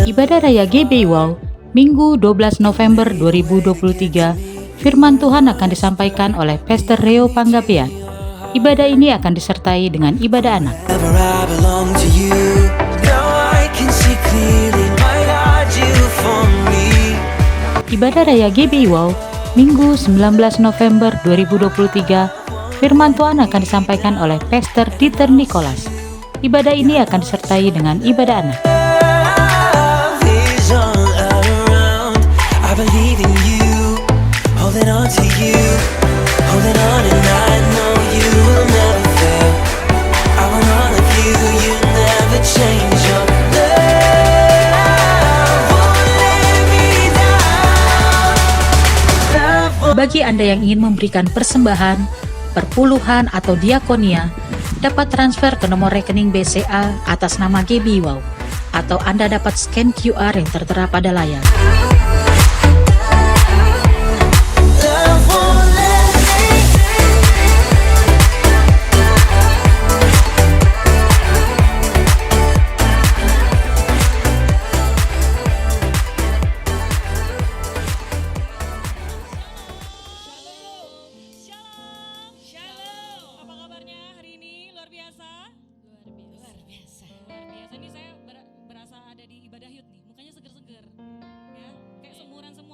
Ibadah Raya GBI Wow, Minggu 12 November 2023, firman Tuhan akan disampaikan oleh Pastor Reo Panggabean. Ibadah ini akan disertai dengan ibadah anak. Ibadah Raya GBI Wow, Minggu 19 November 2023, firman Tuhan akan disampaikan oleh Pastor Dieter Nicholas. Ibadah ini akan disertai dengan ibadah anak. Bagi Anda yang ingin memberikan persembahan, perpuluhan atau diakonia, dapat transfer ke nomor rekening BCA atas nama GBI Wow, atau Anda dapat scan QR yang tertera pada layar.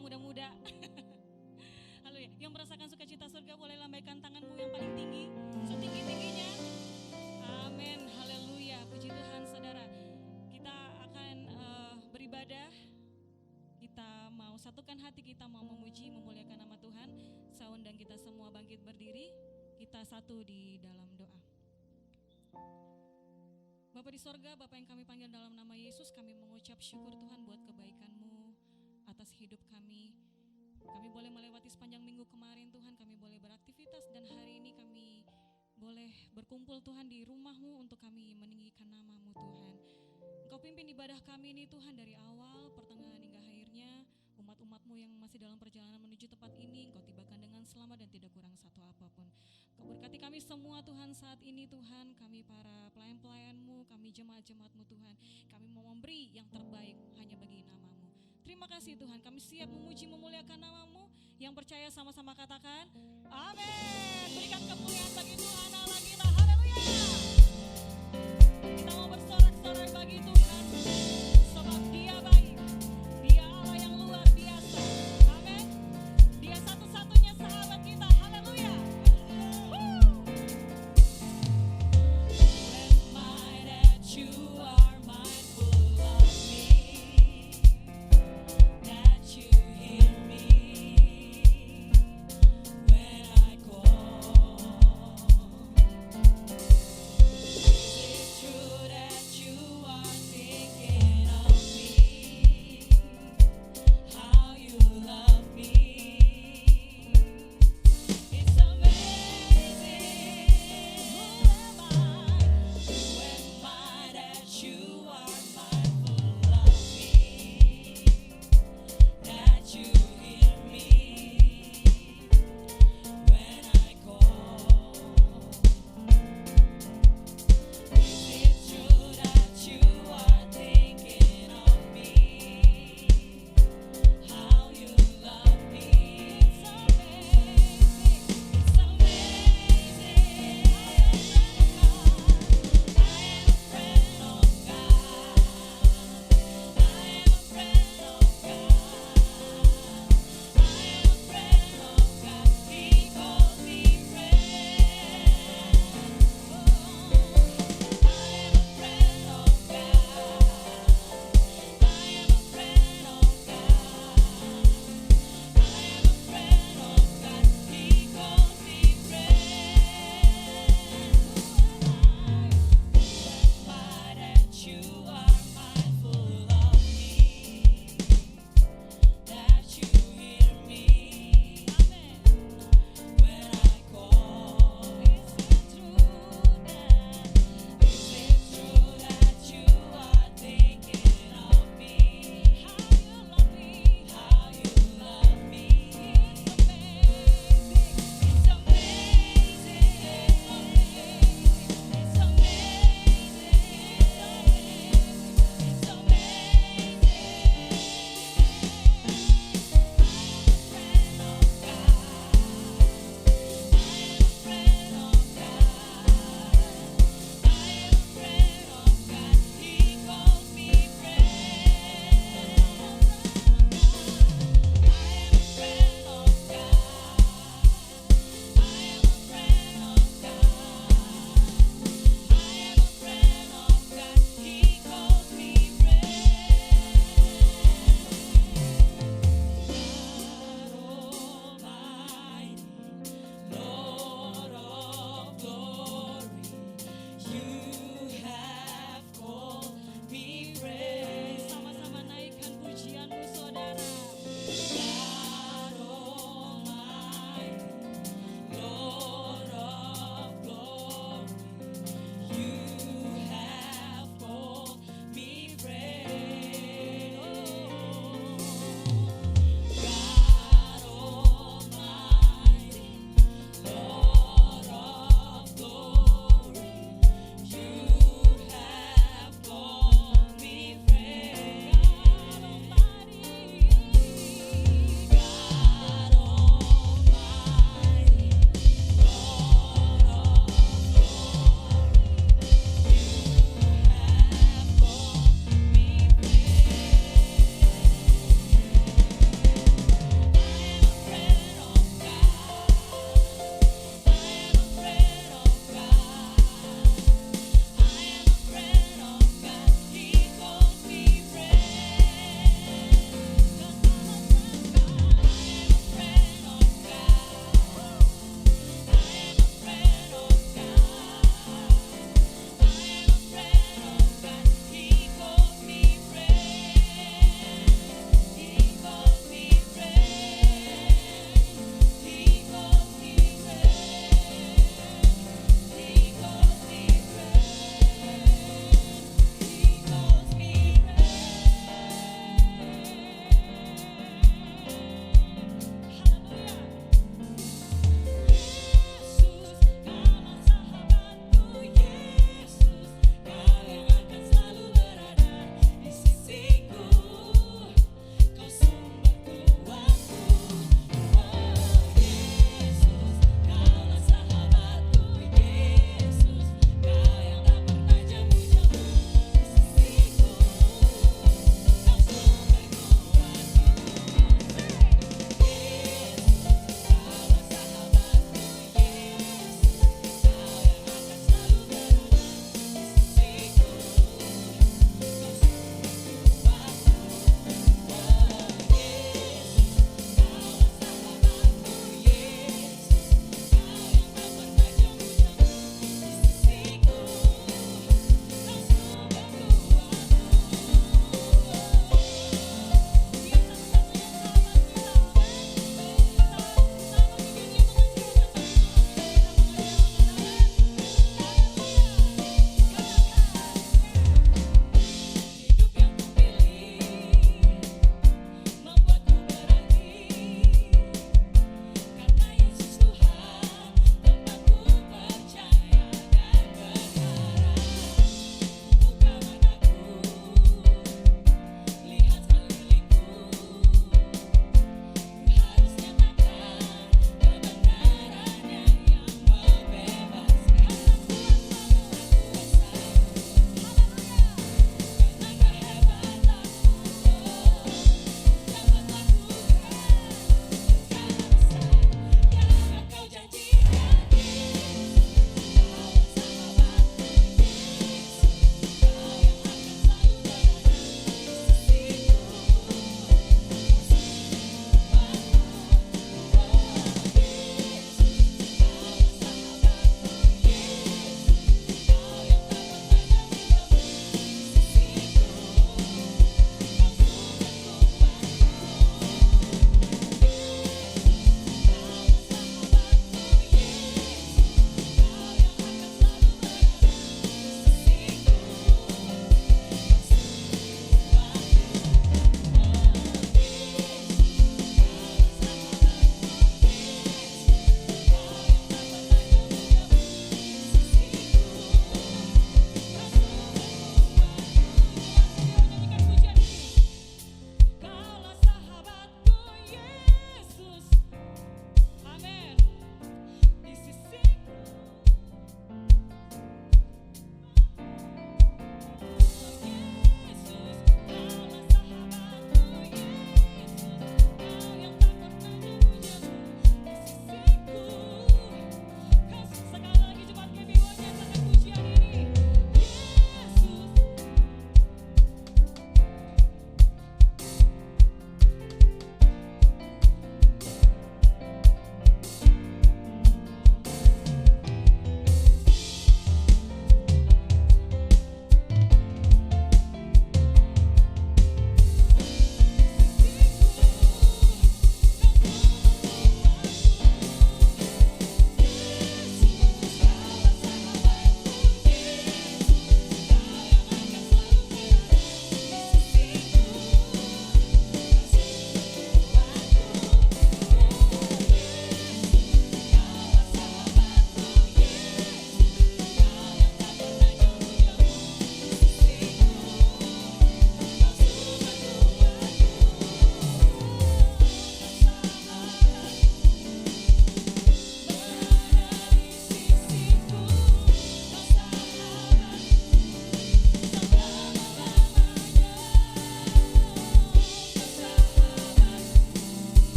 Muda-muda. Haleluya. Yang merasakan sukacita surga boleh lambaikan tanganmu yang paling tinggi, setinggi-tingginya. Amin. Haleluya. Puji Tuhan, saudara. Kita akan beribadah. Kita mau satukan hati, kita mau memuji, memuliakan nama Tuhan. Undang kita semua bangkit berdiri. Kita satu di dalam doa. Bapa di sorga, Bapa yang kami panggil dalam nama Yesus, kami mengucap syukur Tuhan buat kebaikan-Mu atas hidup kami. Kami boleh melewati sepanjang minggu kemarin Tuhan, kami boleh beraktivitas dan hari ini kami boleh berkumpul Tuhan di rumah-Mu untuk kami meninggikan nama-Mu Tuhan. Engkau pimpin ibadah kami ini Tuhan dari awal, pertengahan hingga akhirnya. Umat-umat-Mu yang masih dalam perjalanan menuju tempat ini, Engkau tibakan dengan selamat dan tidak kurang satu apapun. Engkau berkati kami semua Tuhan saat ini Tuhan, kami para pelayan-pelayan-Mu, kami jemaat-jemaat-Mu Tuhan. Kami mau memberi yang terbaik hanya bagi nama-Mu. Terima kasih Tuhan, kami siap memuji memuliakan nama-Mu. Yang percaya sama-sama katakan amin. Berikan kemuliaan bagi Tuhan Allah kita. Haleluya. Kita mau bersorak-sorai bagi Tuhan, sebab Dia baik, Dia Allah yang luar biasa. Amin. Dia satu-satunya sahabat kita. Haleluya. Remind that you are mindful of me. True that you are thinking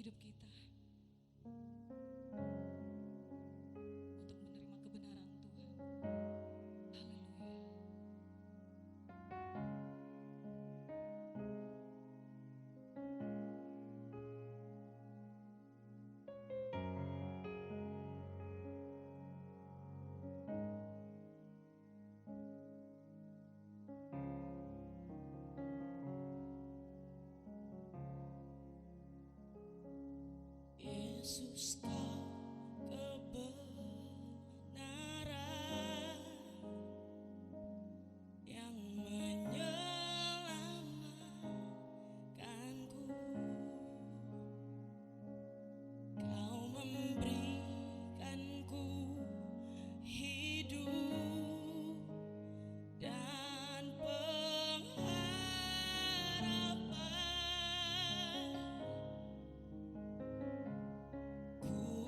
hidup kita untuk menerima kebenaran Tuhan. Haleluya. Yesus, kau kebenaran yang menyelamatkanku. Kau memberikanku hidup dan pengharapan. Ku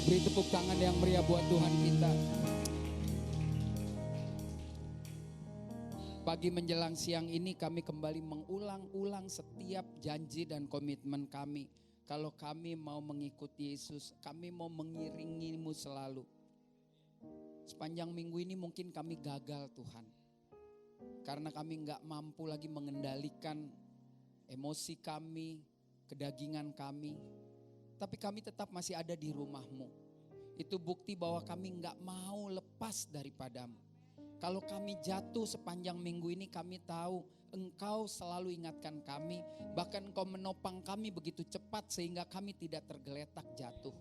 Beri tepuk tangan yang meriah buat Tuhan kita. Pagi menjelang siang ini kami kembali mengulang-ulang setiap janji dan komitmen kami. Kalau kami mau mengikuti Yesus, kami mau mengiringimu selalu. Sepanjang minggu ini mungkin kami gagal Tuhan. Karena kami gak mampu lagi mengendalikan emosi kami, kedagingan kami. Tapi kami tetap masih ada di rumah-Mu. Itu bukti bahwa kami gak mau lepas daripadamu. Kalau kami jatuh sepanjang minggu ini, kami tahu Engkau selalu ingatkan kami. Bahkan Engkau menopang kami begitu cepat sehingga kami tidak tergeletak jatuh.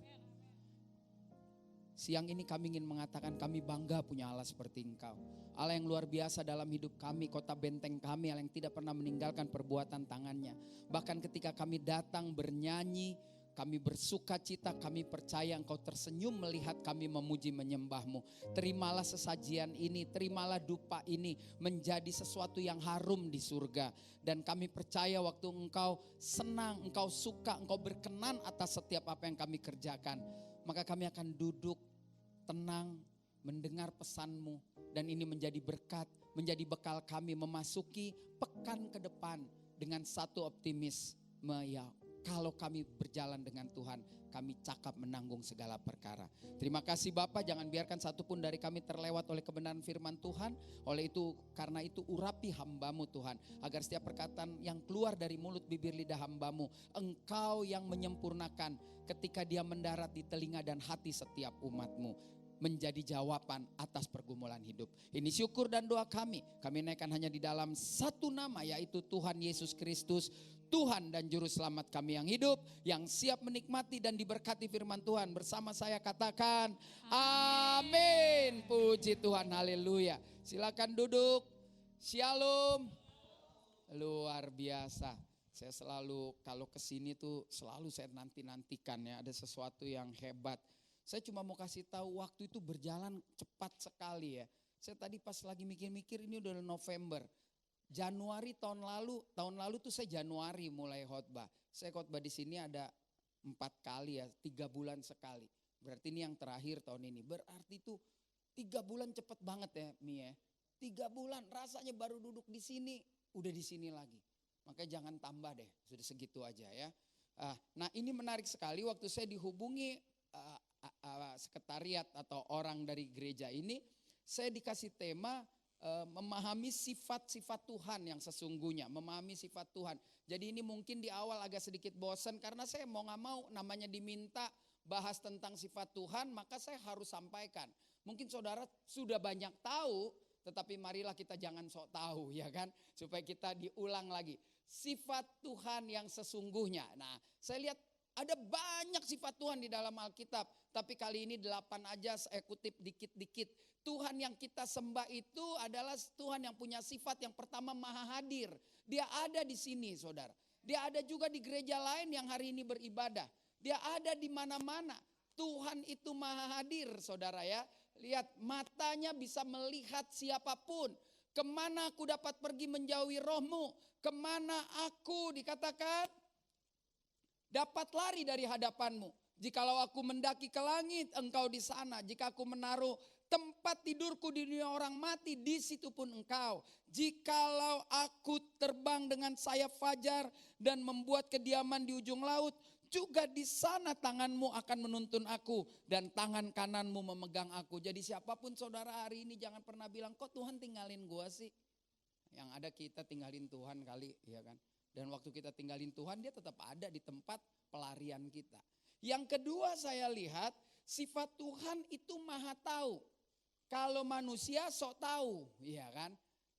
Siang ini kami ingin mengatakan kami bangga punya Allah seperti Engkau. Allah yang luar biasa dalam hidup kami, kota benteng kami, Allah yang tidak pernah meninggalkan perbuatan tangannya. Bahkan ketika kami datang bernyanyi, kami bersuka cita, kami percaya Engkau tersenyum melihat kami memuji menyembah-Mu. Terimalah sesajian ini, terimalah dupa ini menjadi sesuatu yang harum di surga. Dan kami percaya waktu Engkau senang, Engkau suka, Engkau berkenan atas setiap apa yang kami kerjakan. Maka kami akan duduk tenang, mendengar pesan-Mu. Dan ini menjadi berkat, menjadi bekal kami memasuki pekan ke depan dengan satu optimisme ya. Kalau kami berjalan dengan Tuhan, kami cakap menanggung segala perkara. Terima kasih Bapa, jangan biarkan satupun dari kami terlewat oleh kebenaran firman Tuhan. Karena itu urapi hamba-Mu Tuhan. Agar setiap perkataan yang keluar dari mulut bibir lidah hamba-Mu, Engkau yang menyempurnakan ketika dia mendarat di telinga dan hati setiap umat-Mu. Menjadi jawaban atas pergumulan hidup. Ini syukur dan doa kami. Kami naikkan hanya di dalam satu nama, yaitu Tuhan Yesus Kristus, Tuhan dan Juru Selamat kami yang hidup, yang siap menikmati dan diberkati firman Tuhan. Bersama saya katakan, amin. Puji Tuhan, haleluya. Silakan duduk. Shalom. Luar biasa. Saya selalu kalau kesini tuh selalu saya nantikan ya, ada sesuatu yang hebat. Saya cuma mau kasih tahu waktu itu berjalan cepat sekali ya. Saya tadi pas lagi mikir-mikir ini udah November. Januari tahun lalu tuh saya Januari mulai khotbah. Saya khotbah di sini ada 4 kali ya, 3 bulan sekali. Berarti ini yang terakhir tahun ini. Berarti tuh 3 bulan cepet banget ya Mi ya. 3 bulan rasanya baru duduk di sini, udah di sini lagi. Makanya jangan tambah deh, sudah segitu aja ya. Nah ini menarik sekali waktu saya dihubungi sekretariat atau orang dari gereja ini, saya dikasih tema memahami sifat-sifat Tuhan yang sesungguhnya, memahami sifat Tuhan. Jadi ini mungkin di awal agak sedikit bosan karena saya mau gak mau namanya diminta bahas tentang sifat Tuhan, maka saya harus sampaikan. Mungkin saudara sudah banyak tahu, tetapi marilah kita jangan sok tahu ya kan, supaya kita diulang lagi. Sifat Tuhan yang sesungguhnya. Nah saya lihat ada banyak sifat Tuhan di dalam Alkitab. Tapi kali ini 8 aja saya kutip dikit-dikit. Tuhan yang kita sembah itu adalah Tuhan yang punya sifat yang pertama maha hadir. Dia ada di sini saudara. Dia ada juga di gereja lain yang hari ini beribadah. Dia ada di mana-mana. Tuhan itu maha hadir saudara ya. Lihat matanya bisa melihat siapapun. Kemana aku dapat pergi menjauhi rohmu? Kemana aku dikatakan dapat lari dari hadapanmu. Jikalau aku mendaki ke langit, engkau di sana. Jika aku menaruh tempat tidurku di dunia orang mati, di situ pun engkau. Jikalau aku terbang dengan sayap fajar dan membuat kediaman di ujung laut, juga di sana tanganmu akan menuntun aku dan tangan kananmu memegang aku. Jadi siapapun saudara hari ini jangan pernah bilang, kok Tuhan tinggalin gua sih? Yang ada kita tinggalin Tuhan kali, ya kan? Dan waktu kita tinggalin Tuhan, dia tetap ada di tempat pelarian kita. Yang kedua saya lihat, sifat Tuhan itu maha tahu. Kalau manusia sok tahu, ya kan?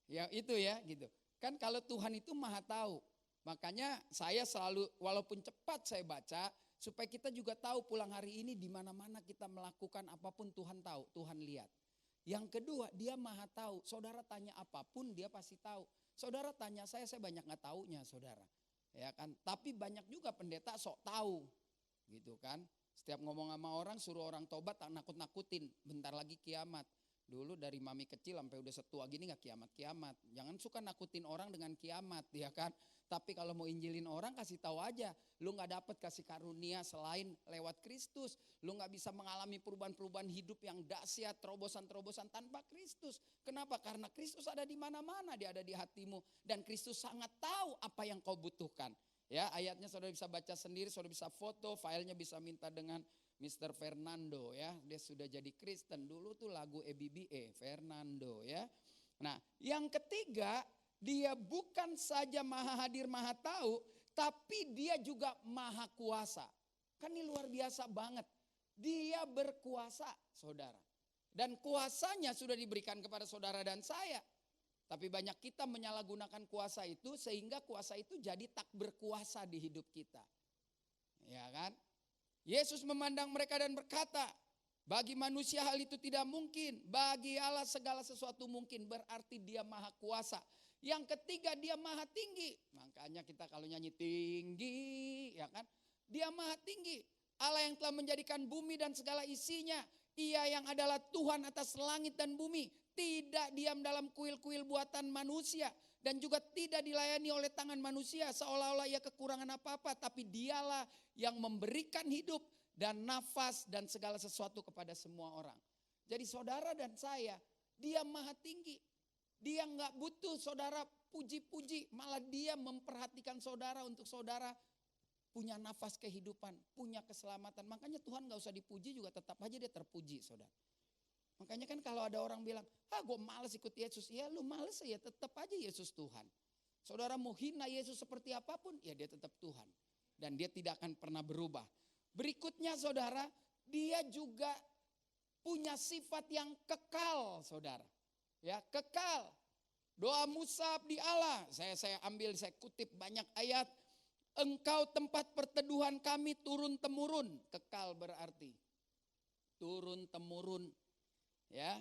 Ya itu ya gitu. Kan kalau Tuhan itu maha tahu. Makanya saya selalu, walaupun cepat saya baca, supaya kita juga tahu pulang hari ini di mana-mana kita melakukan apapun Tuhan tahu, Tuhan lihat. Yang kedua, dia maha tahu. Saudara tanya apapun, dia pasti tahu. Saudara tanya saya banyak gak taunya saudara. Ya kan, tapi banyak juga pendeta sok tahu. Gitu kan. Setiap ngomong sama orang, suruh orang tobat, tak nakut-nakutin. Bentar lagi kiamat. Dulu dari mami kecil sampai udah setua gini gak kiamat-kiamat. Jangan suka nakutin orang dengan kiamat, ya kan. Tapi kalau mau injilin orang kasih tahu aja. Lu gak dapet kasih karunia selain lewat Kristus. Lu gak bisa mengalami perubahan-perubahan hidup yang dahsyat, terobosan-terobosan tanpa Kristus. Kenapa? Karena Kristus ada di mana-mana, dia ada di hatimu. Dan Kristus sangat tahu apa yang kau butuhkan. Ya, ayatnya saudara bisa baca sendiri, saudara bisa foto, filenya bisa minta dengan Mr. Fernando ya. Dia sudah jadi Kristen. Dulu tuh lagu EBBE, Fernando ya. Nah, yang ketiga, dia bukan saja maha hadir, maha tahu, tapi dia juga maha kuasa. Kan ini luar biasa banget. Dia berkuasa, saudara. Dan kuasanya sudah diberikan kepada saudara dan saya. Tapi banyak kita menyalahgunakan kuasa itu sehingga kuasa itu jadi tak berkuasa di hidup kita. Ya kan? Yesus memandang mereka dan berkata, bagi manusia hal itu tidak mungkin, bagi Allah segala sesuatu mungkin, berarti dia maha kuasa. Yang ketiga, dia maha tinggi. Makanya kita kalau nyanyi tinggi, ya kan? Dia maha tinggi. Allah yang telah menjadikan bumi dan segala isinya. Ia yang adalah Tuhan atas langit dan bumi. Tidak diam dalam kuil-kuil buatan manusia. Dan juga tidak dilayani oleh tangan manusia seolah-olah ia kekurangan apa-apa. Tapi dialah yang memberikan hidup dan nafas dan segala sesuatu kepada semua orang. Jadi saudara dan saya, dia maha tinggi. Dia nggak butuh saudara puji-puji. Malah dia memperhatikan saudara untuk saudara punya nafas kehidupan, punya keselamatan. Makanya Tuhan gak usah dipuji juga tetap aja dia terpuji, saudara. Makanya kan kalau ada orang bilang, gue males ikut Yesus. Ya lu males ya tetap aja Yesus Tuhan. Saudara mau hina Yesus seperti apapun, ya dia tetap Tuhan. Dan dia tidak akan pernah berubah. Berikutnya saudara, dia juga punya sifat yang kekal, saudara. Ya, kekal. Doa Musab di Allah. Saya ambil, saya kutip banyak ayat. Engkau tempat perteduhan kami turun-temurun. Kekal berarti turun-temurun. Ya.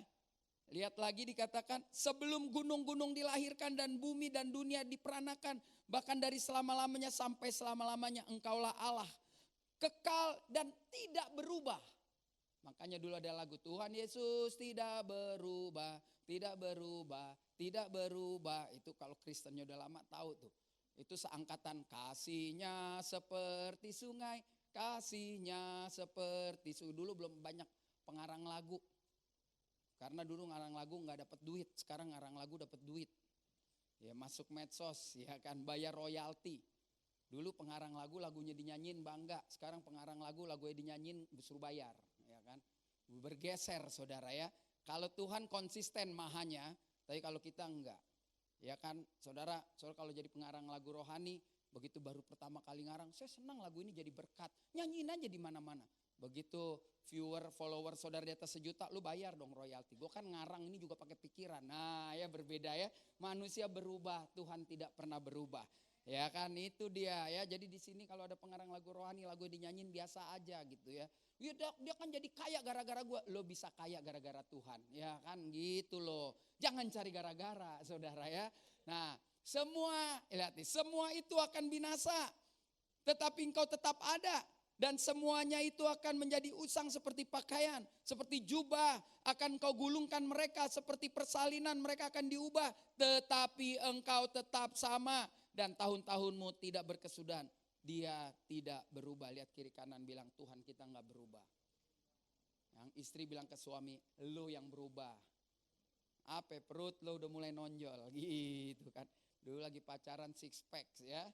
Lihat lagi dikatakan, sebelum gunung-gunung dilahirkan dan bumi dan dunia diperanakan, bahkan dari selama-lamanya sampai selama-lamanya engkaulah Allah. Kekal dan tidak berubah. Makanya dulu ada lagu, Tuhan Yesus tidak berubah, tidak berubah, tidak berubah. Itu kalau Kristennya udah lama tahu tuh. Itu seangkatan, kasihnya seperti sungai, kasihnya seperti sungai. Dulu belum banyak pengarang lagu. Karena dulu ngarang lagu gak dapat duit, sekarang ngarang lagu dapat duit. Ya masuk medsos, ya kan, bayar royalti. Dulu pengarang lagu, lagunya dinyanyiin bangga. Sekarang pengarang lagu, lagunya dinyanyiin suruh bayar. Ya kan, bergeser saudara ya. Kalau Tuhan konsisten mahanya, tapi kalau kita enggak. Ya kan, saudara kalau jadi pengarang lagu rohani, begitu baru pertama kali ngarang, saya senang lagu ini jadi berkat. Nyanyiin aja di mana-mana. Begitu viewer, follower saudara di atas 1 juta, lu bayar dong royalti. Gue kan ngarang ini juga pakai pikiran. Nah ya berbeda ya, manusia berubah, Tuhan tidak pernah berubah. Ya kan, itu dia ya. Jadi di sini kalau ada pengarang lagu rohani, lagu dinyanyiin biasa aja gitu ya. Dia kan jadi kaya gara-gara gue. Lo bisa kaya gara-gara Tuhan. Ya kan gitu loh. Jangan cari gara-gara saudara ya. Nah semua, lihat nih, semua itu akan binasa. Tetapi engkau tetap ada. Dan semuanya itu akan menjadi usang seperti pakaian. Seperti jubah. Akan kau gulungkan mereka seperti persalinan. Mereka akan diubah. Tetapi engkau tetap sama. Dan tahun-tahunmu tidak berkesudahan. Dia tidak berubah. Lihat kiri kanan bilang, Tuhan kita gak berubah. Yang istri bilang ke suami, lo yang berubah. Apa perut lo udah mulai nonjol gitu kan. Dulu lagi pacaran 6 pack ya.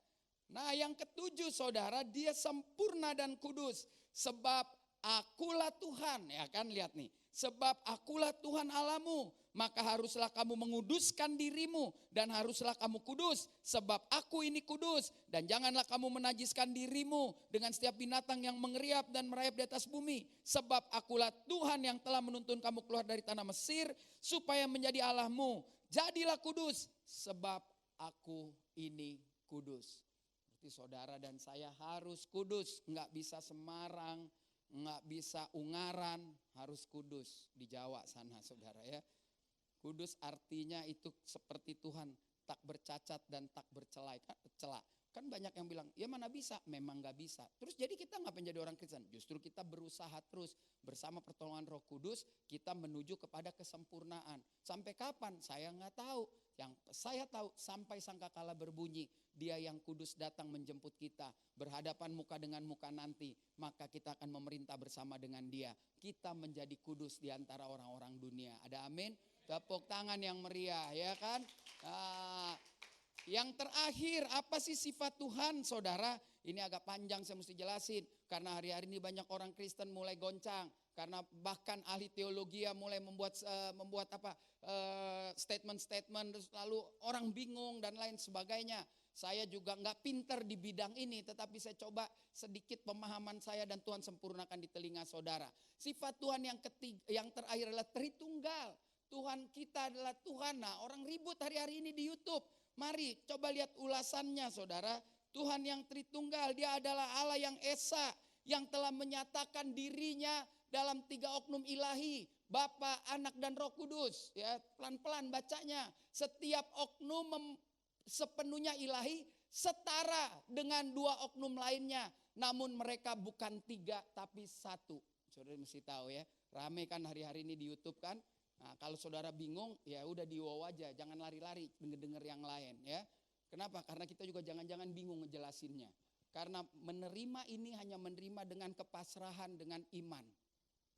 Nah yang ketujuh saudara, dia sempurna dan kudus. Sebab akulah Tuhan, ya kan, lihat nih. Sebab akulah Tuhan Allahmu, maka haruslah kamu menguduskan dirimu dan haruslah kamu kudus. Sebab aku ini kudus, dan janganlah kamu menajiskan dirimu dengan setiap binatang yang mengeriap dan merayap di atas bumi. Sebab akulah Tuhan yang telah menuntun kamu keluar dari tanah Mesir supaya menjadi Allahmu. Jadilah kudus, sebab aku ini kudus. Berarti saudara dan saya harus kudus, nggak bisa sembarang. Nggak bisa ungaran, harus kudus di Jawa sana saudara ya. Kudus artinya itu seperti Tuhan, tak bercacat dan tak bercela. Kan banyak yang bilang, ya mana bisa, memang gak bisa. Terus jadi kita ngapain jadi orang Kristen? Justru kita berusaha terus bersama pertolongan Roh Kudus, kita menuju kepada kesempurnaan. Sampai kapan? Saya gak tahu. Yang saya tahu sampai sangkakala berbunyi, Dia yang kudus datang menjemput kita. Berhadapan muka dengan muka nanti, maka kita akan memerintah bersama dengan Dia. Kita menjadi kudus di antara orang-orang dunia. Ada amin? Tepuk tangan yang meriah, ya kan? Nah, yang terakhir, apa sih sifat Tuhan, saudara? Ini agak panjang saya mesti jelasin. Karena hari-hari ini banyak orang Kristen mulai goncang. Karena bahkan ahli teologi mulai membuat statement-statement. Lalu orang bingung dan lain sebagainya. Saya juga nggak pinter di bidang ini. Tetapi saya coba sedikit pemahaman saya dan Tuhan sempurnakan di telinga saudara. Sifat Tuhan yang terakhir adalah Tritunggal. Tuhan kita adalah Tuhan. Nah, orang ribut hari-hari ini di YouTube. Mari coba lihat ulasannya, saudara. Tuhan yang Tritunggal, Dia adalah Allah yang Esa, yang telah menyatakan dirinya dalam 3 oknum ilahi, Bapa, Anak dan Roh Kudus. Ya, pelan-pelan bacanya. Setiap oknum sepenuhnya ilahi, setara dengan 2 oknum lainnya. Namun mereka bukan 3 tapi 1. Saudara mesti tahu ya. Rame kan hari-hari ini di YouTube kan. Nah, kalau saudara bingung, ya udah di wow aja, jangan lari-lari denger yang lain ya. Kenapa? Karena kita juga jangan-jangan bingung ngejelasinnya. Karena menerima ini hanya menerima dengan kepasrahan, dengan iman.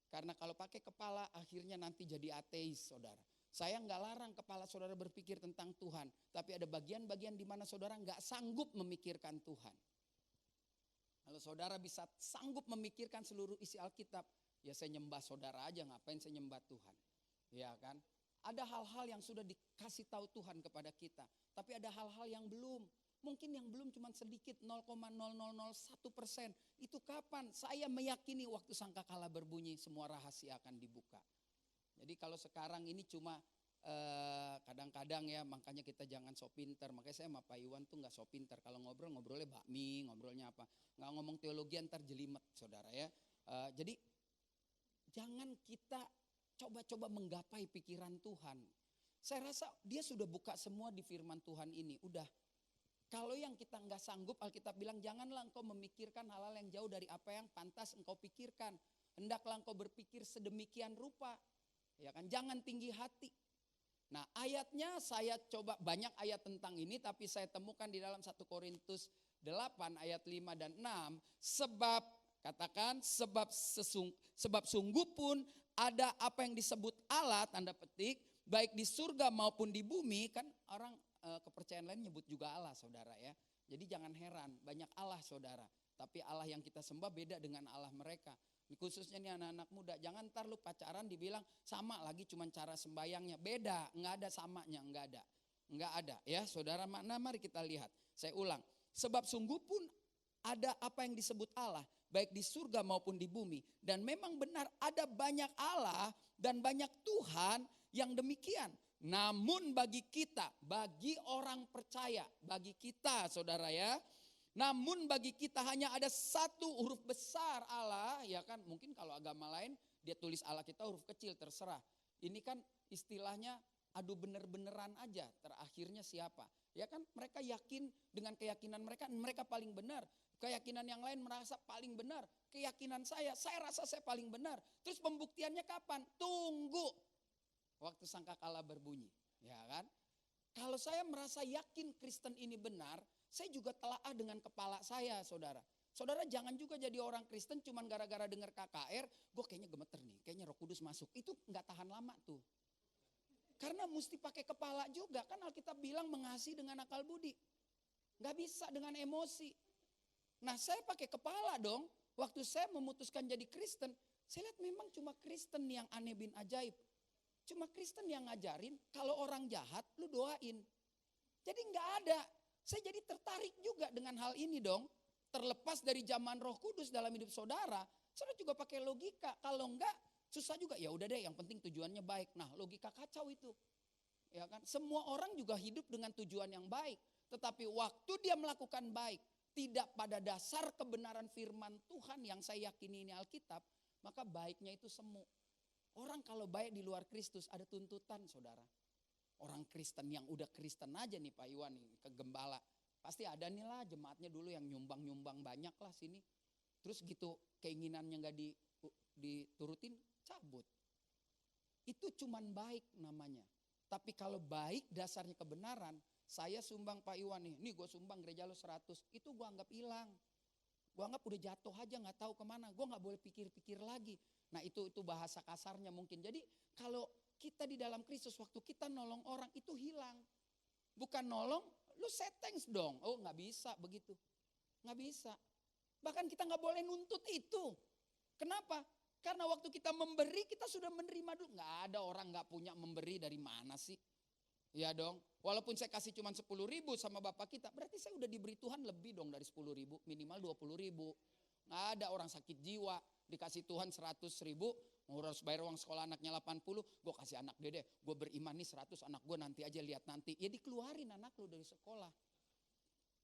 Karena kalau pakai kepala akhirnya nanti jadi ateis, saudara. Saya nggak larang kepala saudara berpikir tentang Tuhan, tapi ada bagian-bagian di mana saudara nggak sanggup memikirkan Tuhan. Kalau saudara bisa sanggup memikirkan seluruh isi Alkitab, ya saya nyembah saudara aja, ngapain saya nyembah Tuhan. Ya kan? Ada hal-hal yang sudah dikasih tahu Tuhan kepada kita. Tapi ada hal-hal yang belum. Mungkin yang belum cuma sedikit 0,0001%. Itu kapan? Saya meyakini waktu sangkakala berbunyi semua rahasia akan dibuka. Jadi kalau sekarang ini cuma kadang-kadang ya, makanya kita jangan so pinter. Makanya saya sama Pak Iwan tuh gak so pinter. Kalau ngobrolnya bakmi, ngobrolnya apa. Gak ngomong teologi ntar jelimet saudara ya. Jadi jangan kita coba-coba menggapai pikiran Tuhan. Saya rasa Dia sudah buka semua di firman Tuhan ini. Udah. Kalau yang kita nggak sanggup, Alkitab bilang janganlah engkau memikirkan hal-hal yang jauh dari apa yang pantas engkau pikirkan. Hendaklah engkau berpikir sedemikian rupa. Ya kan? Jangan tinggi hati. Nah, ayatnya saya coba banyak ayat tentang ini, tapi saya temukan di dalam 1 Korintus 8 ayat 5 dan 6. Sebab, katakan, sebab sungguh pun ada apa yang disebut Allah, tanda petik, baik di surga maupun di bumi. Kan orang kepercayaan lain nyebut juga Allah, saudara ya. Jadi jangan heran, banyak Allah saudara. Tapi Allah yang kita sembah beda dengan Allah mereka. Khususnya nih anak-anak muda, jangan ntar lu pacaran dibilang sama lagi cuman cara sembayangnya. Beda, nggak ada samanya, nggak ada ya saudara. Nah, mari kita lihat, saya ulang. Sebab sungguh pun ada apa yang disebut Allah, baik di surga maupun di bumi. Dan memang benar ada banyak Allah dan banyak Tuhan yang demikian. Namun bagi kita, bagi orang percaya, bagi kita saudara ya. Namun bagi kita hanya ada satu huruf besar Allah, ya kan. Mungkin kalau agama lain dia tulis Allah kita huruf kecil, terserah. Ini kan istilahnya adu bener-beneran aja, terakhirnya siapa. Ya kan mereka yakin dengan keyakinan mereka paling benar. Keyakinan yang lain merasa paling benar. Keyakinan saya rasa saya paling benar. Terus pembuktiannya kapan? Tunggu waktu sangkakala berbunyi, ya kan? Kalau saya merasa yakin Kristen ini benar, saya juga telaah dengan kepala saya, saudara. Saudara jangan juga jadi orang Kristen cuman gara-gara dengar KKR, gue kayaknya gemeter nih, kayaknya Roh Kudus masuk. Itu nggak tahan lama tuh. Karena mesti pakai kepala juga, kan Alkitab bilang mengasihi dengan akal budi. Nggak bisa dengan emosi. Nah, saya pakai kepala dong. Waktu saya memutuskan jadi Kristen, saya lihat memang cuma Kristen yang aneh bin ajaib. Cuma Kristen yang ngajarin kalau orang jahat lu doain. Jadi nggak ada. Saya jadi tertarik juga dengan hal ini dong. Terlepas dari zaman Roh Kudus dalam hidup saudara, saudara juga pakai logika. Kalau enggak susah juga. Ya udah deh, yang penting tujuannya baik. Nah, logika kacau itu. Ya kan? Semua orang juga hidup dengan tujuan yang baik. Tetapi waktu dia melakukan baik, tidak pada dasar kebenaran firman Tuhan yang saya yakini ini Alkitab, maka baiknya itu semu. Orang kalau baik di luar Kristus ada tuntutan, saudara. Orang Kristen yang udah Kristen aja nih Pak Iwan nih, ke gembala. Pasti ada nih lah jemaatnya dulu yang nyumbang-nyumbang banyak lah sini. Terus gitu keinginannya nggak diturutin, cabut. Itu cuman baik namanya. Tapi kalau baik dasarnya kebenaran, saya sumbang Pak Iwan nih gue sumbang gereja lo 100, itu gue anggap hilang. Gue anggap udah jatuh aja nggak tahu kemana, gue nggak boleh pikir-pikir lagi. Nah itu bahasa kasarnya mungkin. Jadi kalau kita di dalam Kristus waktu kita nolong orang itu hilang. Bukan nolong, lu say thanks dong. Oh nggak bisa begitu, nggak bisa. Bahkan kita nggak boleh nuntut itu. Kenapa? Karena waktu kita memberi kita sudah menerima dulu. Nggak ada orang nggak punya memberi dari mana sih? Ya dong. Walaupun saya kasih cuma 10.000 sama bapak kita, berarti saya udah diberi Tuhan lebih dong dari 10.000, minimal 20.000. Nggak ada orang sakit jiwa dikasih Tuhan 100.000, harus bayar uang sekolah anaknya 80, gue kasih anak dede, gue beriman nih 100 anak gue nanti aja lihat nanti. Ya dikeluarin anak lu dari sekolah.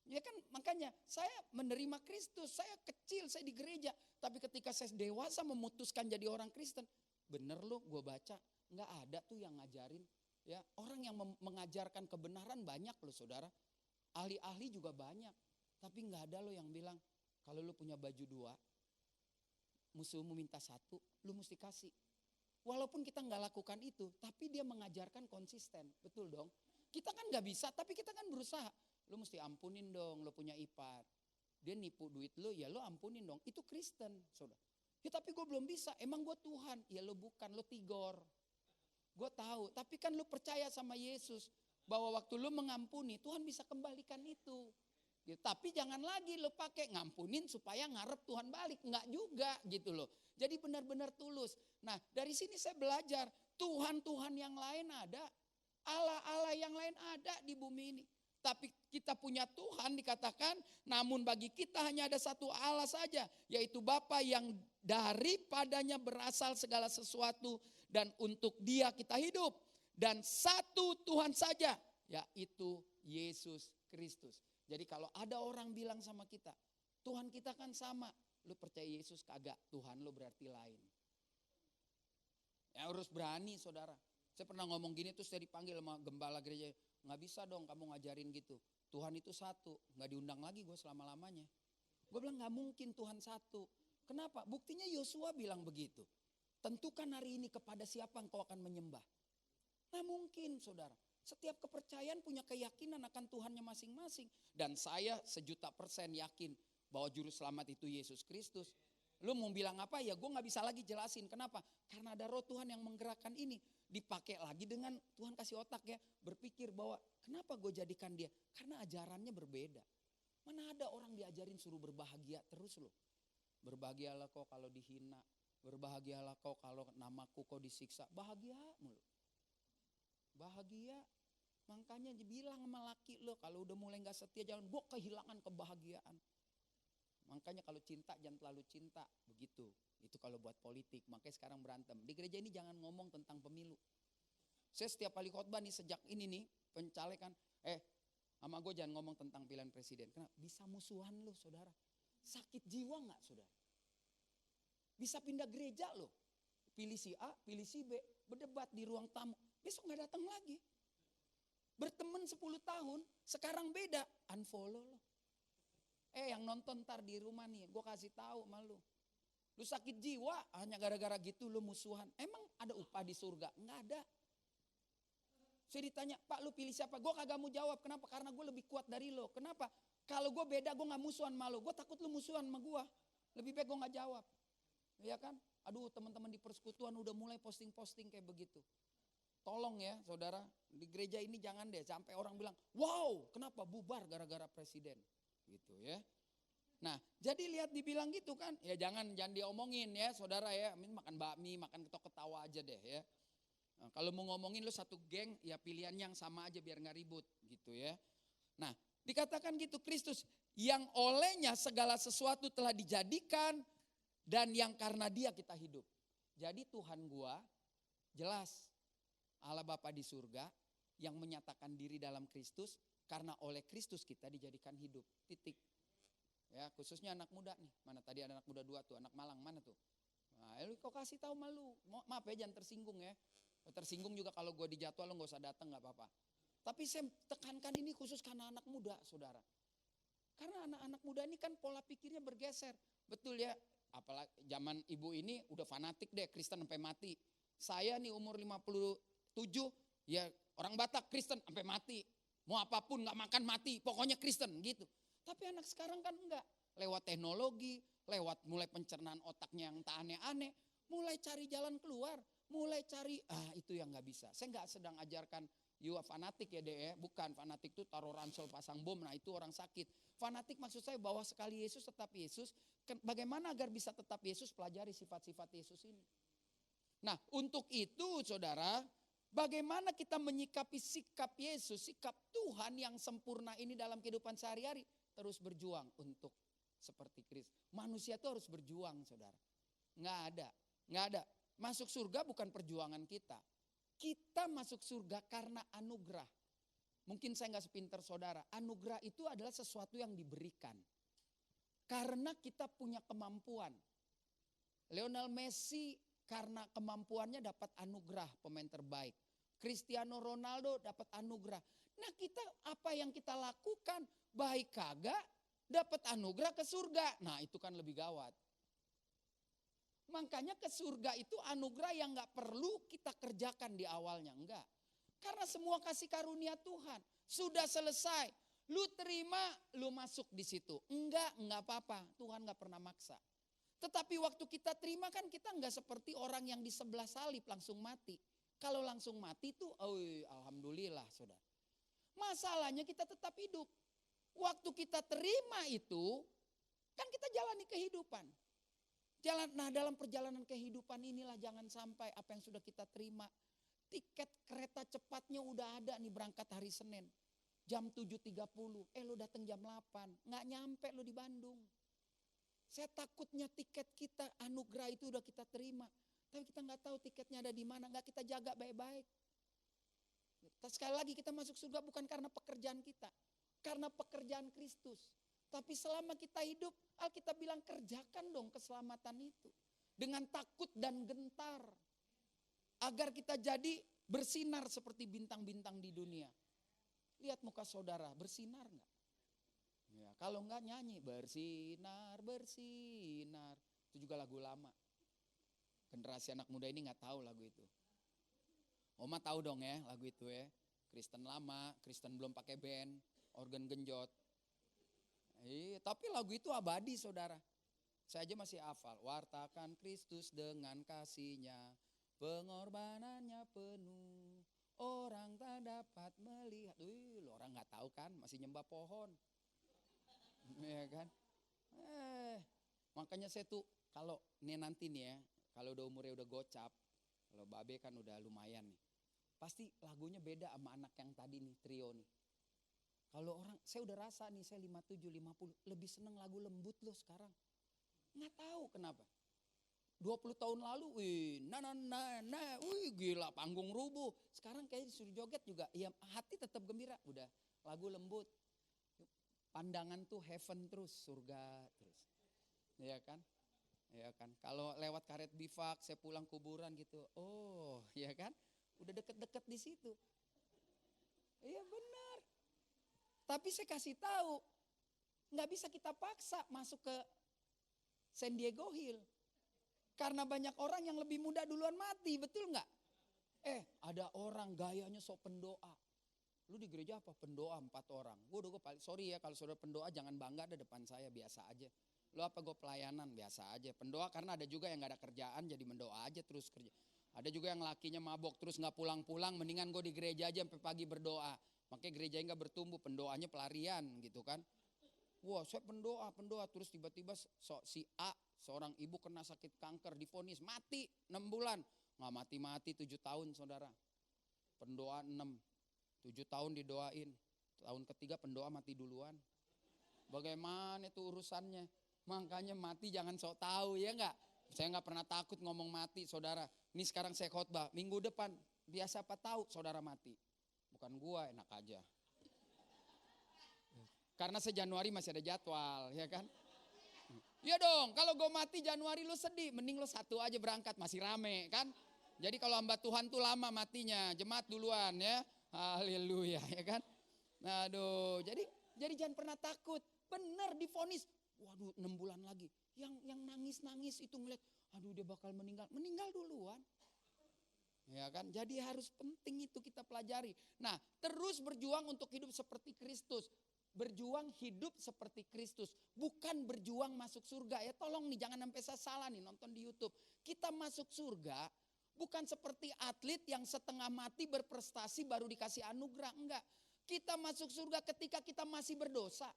Ya kan makanya saya menerima Kristus, saya kecil, saya di gereja. Tapi ketika saya dewasa memutuskan jadi orang Kristen, bener loh gue baca, nggak ada tuh yang ngajarin. Ya orang yang mengajarkan kebenaran banyak loh saudara, ahli-ahli juga banyak. Tapi nggak ada loh yang bilang kalau lu punya baju 2, musuhmu minta 1, lu mesti kasih. Walaupun kita nggak lakukan itu, tapi dia mengajarkan konsisten, betul dong. Kita kan nggak bisa, tapi kita kan berusaha. Lu mesti ampunin dong, lu punya ipar. Dia nipu duit lu, ya lu ampunin dong. Itu Kristen, saudara. Ya tapi gue belum bisa, emang gue Tuhan. Ya lu bukan, lu tigor. Gue tahu, tapi kan lu percaya sama Yesus. Bahwa waktu lu mengampuni, Tuhan bisa kembalikan itu. Ya, tapi jangan lagi lu pakai ngampunin supaya ngarep Tuhan balik. Enggak juga gitu loh. Jadi benar-benar tulus. Nah dari sini saya belajar, Tuhan-Tuhan yang lain ada. Allah-Allah yang lain ada di bumi ini. Tapi kita punya Tuhan dikatakan, namun bagi kita hanya ada satu Allah saja, yaitu Bapa yang daripadanya berasal segala sesuatu dan untuk Dia kita hidup. Dan satu Tuhan saja, yaitu Yesus Kristus. Jadi kalau ada orang bilang sama kita, Tuhan kita kan sama, lu percaya Yesus kagak, Tuhan lu berarti lain. Ya harus berani saudara. Saya pernah ngomong gini terus saya dipanggil sama gembala gereja. Nggak bisa dong kamu ngajarin gitu. Tuhan itu satu. Nggak diundang lagi gue selama-lamanya. Gue bilang nggak mungkin Tuhan satu. Kenapa? Buktinya Yosua bilang begitu. Tentukan hari ini kepada siapa engkau akan menyembah. Nggak mungkin saudara. Setiap kepercayaan punya keyakinan akan Tuhannya masing-masing. Dan saya 1.000.000% yakin bahwa juru selamat itu Yesus Kristus. Lu mau bilang apa ya gue gak bisa lagi jelasin. Kenapa? Karena ada roh Tuhan yang menggerakkan ini. Dipakai lagi dengan Tuhan kasih otak ya. Berpikir bahwa kenapa gue jadikan dia? Karena ajarannya berbeda. Mana ada orang diajarin suruh berbahagia terus loh. Berbahagialah kau kalau dihina. Berbahagialah kau kalau namaku kau disiksa. Bahagia mulu. Bahagia. Makanya bilang sama laki lo kalau udah mulai gak setia jangan gue kehilangan kebahagiaan. Makanya kalau cinta jangan terlalu cinta, begitu. Itu kalau buat politik, makanya sekarang berantem. Di gereja ini jangan ngomong tentang pemilu. Saya setiap kali khotbah nih sejak ini nih pencalekan, sama gue jangan ngomong tentang pilihan presiden. Kenapa? Bisa musuhan lo saudara. Sakit jiwa gak saudara? Bisa pindah gereja loh. Pilih si A, pilih si B, berdebat di ruang tamu. Besok gak datang lagi. Berteman 10 tahun, sekarang beda, unfollow lo. Yang nonton ntar di rumah nih, gue kasih tahu sama lu. Lu sakit jiwa hanya gara-gara gitu lu musuhan. Emang ada upah di surga? Nggak ada. Saya ditanya, Pak lu pilih siapa? Gue kagak mau jawab. Kenapa? Karena gue lebih kuat dari lo. Kenapa? Kalau gue beda, gue nggak musuhan sama lo. Gue takut lu musuhan sama gue. Lebih baik gue nggak jawab. Iya kan? Aduh teman-teman di persekutuan udah mulai posting-posting kayak begitu. Tolong ya saudara, di gereja ini jangan deh sampai orang bilang, wow kenapa bubar gara-gara presiden. Gitu ya. Nah jadi lihat dibilang gitu kan, ya jangan diomongin ya saudara ya, makan bakmi, makan ketawa aja deh ya. Nah, kalau mau ngomongin lu satu geng, ya pilihan yang sama aja biar nggak ribut gitu ya. Nah dikatakan gitu Kristus yang olehnya segala sesuatu telah dijadikan dan yang karena dia kita hidup. Jadi Tuhan gua jelas Allah Bapa di surga yang menyatakan diri dalam Kristus. Karena oleh Kristus kita dijadikan hidup, titik. Ya khususnya anak muda nih, mana tadi ada anak muda 2 tuh, anak Malang mana tuh. Nah, kau kasih tahu malu, maaf ya jangan tersinggung ya. Tersinggung juga kalau gue dijadwal lo gak usah datang gak apa-apa. Tapi saya tekankan ini khusus karena anak muda saudara. Karena anak-anak muda ini kan pola pikirnya bergeser. Betul ya, apalagi zaman ibu ini udah fanatik deh, Kristen sampai mati. Saya nih umur 57, ya orang Batak Kristen sampai mati. Mau apapun gak makan mati, pokoknya Kristen gitu. Tapi anak sekarang kan enggak. Lewat teknologi, lewat mulai pencernaan otaknya yang tak aneh-aneh, mulai cari jalan keluar, mulai cari, itu yang gak bisa. Saya gak sedang ajarkan you fanatik ya deh ya, bukan. Fanatik itu taruh ransel pasang bom, nah itu orang sakit. Fanatik maksud saya bahwa sekali Yesus tetap Yesus, bagaimana agar bisa tetap Yesus, pelajari sifat-sifat Yesus ini. Nah untuk itu saudara, bagaimana kita menyikapi sikap Yesus, sikap Tuhan yang sempurna ini dalam kehidupan sehari-hari. Terus berjuang untuk seperti Kristus. Manusia itu harus berjuang saudara. Nggak ada. Masuk surga bukan perjuangan kita. Kita masuk surga karena anugerah. Mungkin saya nggak sepinter saudara. Anugerah itu adalah sesuatu yang diberikan. Karena kita punya kemampuan. Lionel Messi karena kemampuannya dapat anugerah pemain terbaik. Cristiano Ronaldo dapat anugerah. Nah kita apa yang kita lakukan baik kagak dapat anugerah ke surga. Nah itu kan lebih gawat. Makanya ke surga itu anugerah yang gak perlu kita kerjakan di awalnya. Enggak. Karena semua kasih karunia Tuhan. Sudah selesai. Lu terima, lu masuk di situ. Enggak apa-apa. Tuhan gak pernah maksa. Tetapi waktu kita terima kan kita gak seperti orang yang di sebelah salib langsung mati. Kalau langsung mati tuh, alhamdulillah saudara. Masalahnya kita tetap hidup. Waktu kita terima itu, kan kita jalani kehidupan. Nah dalam perjalanan kehidupan inilah jangan sampai apa yang sudah kita terima. Tiket kereta cepatnya udah ada nih berangkat hari Senin. Jam 7.30, lu datang jam 8. Nggak nyampe lu di Bandung. Saya takutnya tiket kita anugerah itu udah kita terima. Tapi kita nggak tahu tiketnya ada di mana, nggak kita jaga baik-baik. Sekali lagi kita masuk surga bukan karena pekerjaan kita. Karena pekerjaan Kristus. Tapi selama kita hidup, Alkitab bilang kerjakan dong keselamatan itu. Dengan takut dan gentar. Agar kita jadi bersinar seperti bintang-bintang di dunia. Lihat muka saudara, bersinar enggak? Ya, kalau enggak nyanyi, bersinar, bersinar. Itu juga lagu lama. Generasi anak muda ini enggak tahu lagu itu. Oma tahu dong ya lagu itu ya. Kristen lama, Kristen belum pakai band, organ genjot. Tapi lagu itu abadi saudara. Saya aja masih hafal. Wartakan Kristus dengan kasihnya, pengorbanannya penuh, orang tak dapat melihat. Orang nggak tahu kan, masih nyembah pohon, ya kan? Makanya saya tuh kalau nanti nih ya, kalau udah umurnya udah gocap, kalau babe kan udah lumayan nih, pasti lagunya beda sama anak yang tadi nih trio nih. Kalau orang, saya udah rasa nih, saya 57, 50, lebih seneng lagu lembut loh sekarang. Nggak tahu kenapa. 20 tahun lalu, gila panggung rubuh. Sekarang kayak disuruh joget juga, ya hati tetap gembira. Udah lagu lembut. Pandangan tuh heaven terus, surga terus. Ya kan? Ya kan? Kalau lewat karet bifak, saya pulang kuburan gitu. Oh, ya kan? Udah deket-deket di situ. Iya benar. Tapi saya kasih tahu, nggak bisa kita paksa masuk ke San Diego Hill. Karena banyak orang yang lebih muda duluan mati, betul nggak? Ada orang gayanya sok pendoa. Lu di gereja apa? Pendoa 4 orang. Gue sorry ya kalau saudara pendoa jangan bangga ada depan saya, biasa aja. Lu apa gue pelayanan, biasa aja. Pendoa karena ada juga yang nggak ada kerjaan jadi mendoa aja terus kerja. Ada juga yang lakinya mabok terus nggak pulang-pulang, mendingan gue di gereja aja sampai pagi berdoa. Makanya gerejanya nggak bertumbuh, pendoanya pelarian gitu kan. Wah saya pendoa terus tiba-tiba si A, seorang ibu kena sakit kanker, divonis mati 6 bulan. Nggak mati-mati 7 tahun saudara. Pendoa 6, 7 tahun didoain. Tahun ketiga pendoa mati duluan. Bagaimana itu urusannya? Makanya mati jangan sok tahu ya nggak. Saya nggak pernah takut ngomong mati saudara. Ini sekarang saya khotbah, minggu depan dia siapa tahu saudara mati. Bukan gua, enak aja. Karena se-Januari masih ada jadwal, ya kan? Iya dong, kalau gue mati Januari lu sedih, mending lu 1 aja berangkat, masih rame kan? Jadi kalau hamba Tuhan tuh lama matinya, jemaat duluan ya. Haleluya, ya kan? Aduh, jadi jangan pernah takut. benar divonis, waduh 6 bulan lagi. Yang nangis-nangis itu ngeliat, aduh dia bakal meninggal duluan. Ya kan, jadi harus penting itu kita pelajari. Nah, terus berjuang untuk hidup seperti Kristus. Berjuang hidup seperti Kristus, bukan berjuang masuk surga. Ya tolong nih, jangan sampai saya salah nih nonton di YouTube. Kita masuk surga bukan seperti atlet yang setengah mati berprestasi baru dikasih anugerah, enggak. Kita masuk surga ketika kita masih berdosa.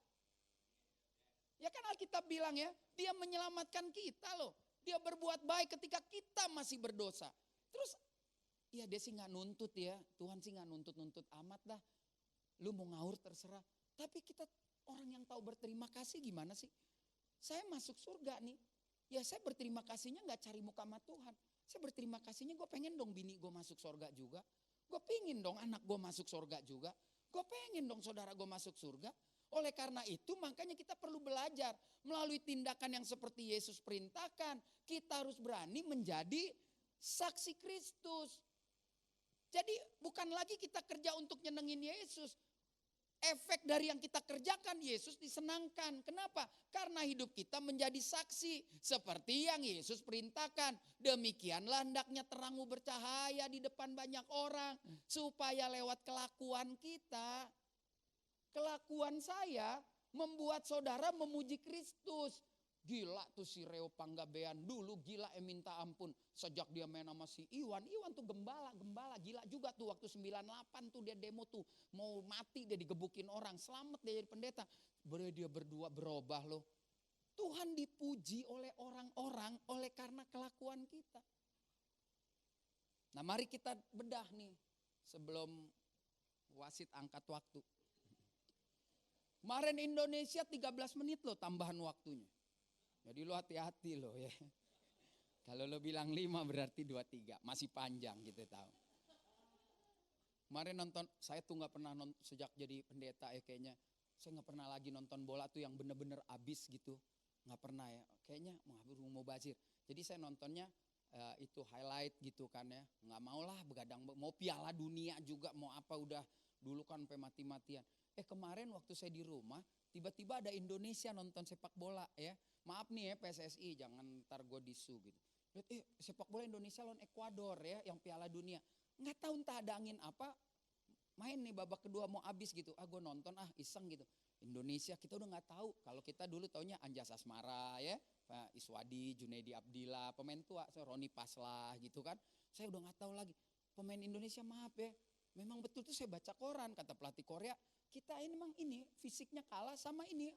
Ya kan Alkitab bilang ya, dia menyelamatkan kita loh. Dia berbuat baik ketika kita masih berdosa. Terus, ya dia sih gak nuntut ya, Tuhan sih gak nuntut-nuntut amat dah. Lu mau ngaur terserah. Tapi kita orang yang tahu berterima kasih gimana sih? Saya masuk surga nih, ya saya berterima kasihnya gak cari muka sama Tuhan. Saya berterima kasihnya gue pengen dong bini gue masuk surga juga. Gue pengen dong anak gue masuk surga juga. Gue pengen dong saudara gue masuk surga. Oleh karena itu makanya kita perlu belajar. Melalui tindakan yang seperti Yesus perintahkan. Kita harus berani menjadi saksi Kristus. Jadi bukan lagi kita kerja untuk nyenengin Yesus. Efek dari yang kita kerjakan Yesus disenangkan. Kenapa? Karena hidup kita menjadi saksi. Seperti yang Yesus perintahkan. Demikianlah hendaknya terangmu bercahaya di depan banyak orang. Supaya lewat kelakuan kita. Kelakuan saya membuat saudara memuji Kristus. Gila tuh si Reo Panggabean dulu gila minta ampun. Sejak dia main sama si Iwan tuh gembala gila juga tuh waktu 98 tuh dia demo tuh. Mau mati dia digebukin orang, selamat dia jadi pendeta. Dia berdua berubah loh. Tuhan dipuji oleh orang-orang oleh karena kelakuan kita. Nah mari kita bedah nih sebelum wasit angkat waktu. Kemarin Indonesia 13 menit loh tambahan waktunya. Jadi lo hati-hati lo ya. Kalau lo bilang 5 berarti 23. Masih panjang gitu tahu. Kemarin nonton, saya tuh gak pernah nonton sejak jadi pendeta ya kayaknya. Saya gak pernah lagi nonton bola tuh yang bener-bener abis gitu. Gak pernah ya. Kayaknya mau bazir. Jadi saya nontonnya itu highlight gitu kan ya. Gak mau lah begadang. Mau piala dunia juga mau apa udah. Dulu kan sampai mati-matian. Kemarin waktu saya di rumah. Tiba-tiba ada Indonesia nonton sepak bola ya. Maaf nih ya PSSI, jangan ntar gue disu gitu. Lihat sepak bola Indonesia lawan Ekuador ya, yang piala dunia. Nggak tahu entah ada angin apa, main nih babak kedua mau habis gitu. Gue nonton iseng gitu. Indonesia kita udah nggak tahu. Kalau kita dulu taunya Anjas Asmara ya, Pak Iswadi, Junaidi Abdillah, pemain tua, Roni Paslah gitu kan. Saya udah nggak tahu lagi. Pemain Indonesia maaf ya, memang betul tuh saya baca koran kata pelatih Korea. Kita ini memang ini fisiknya kalah sama ini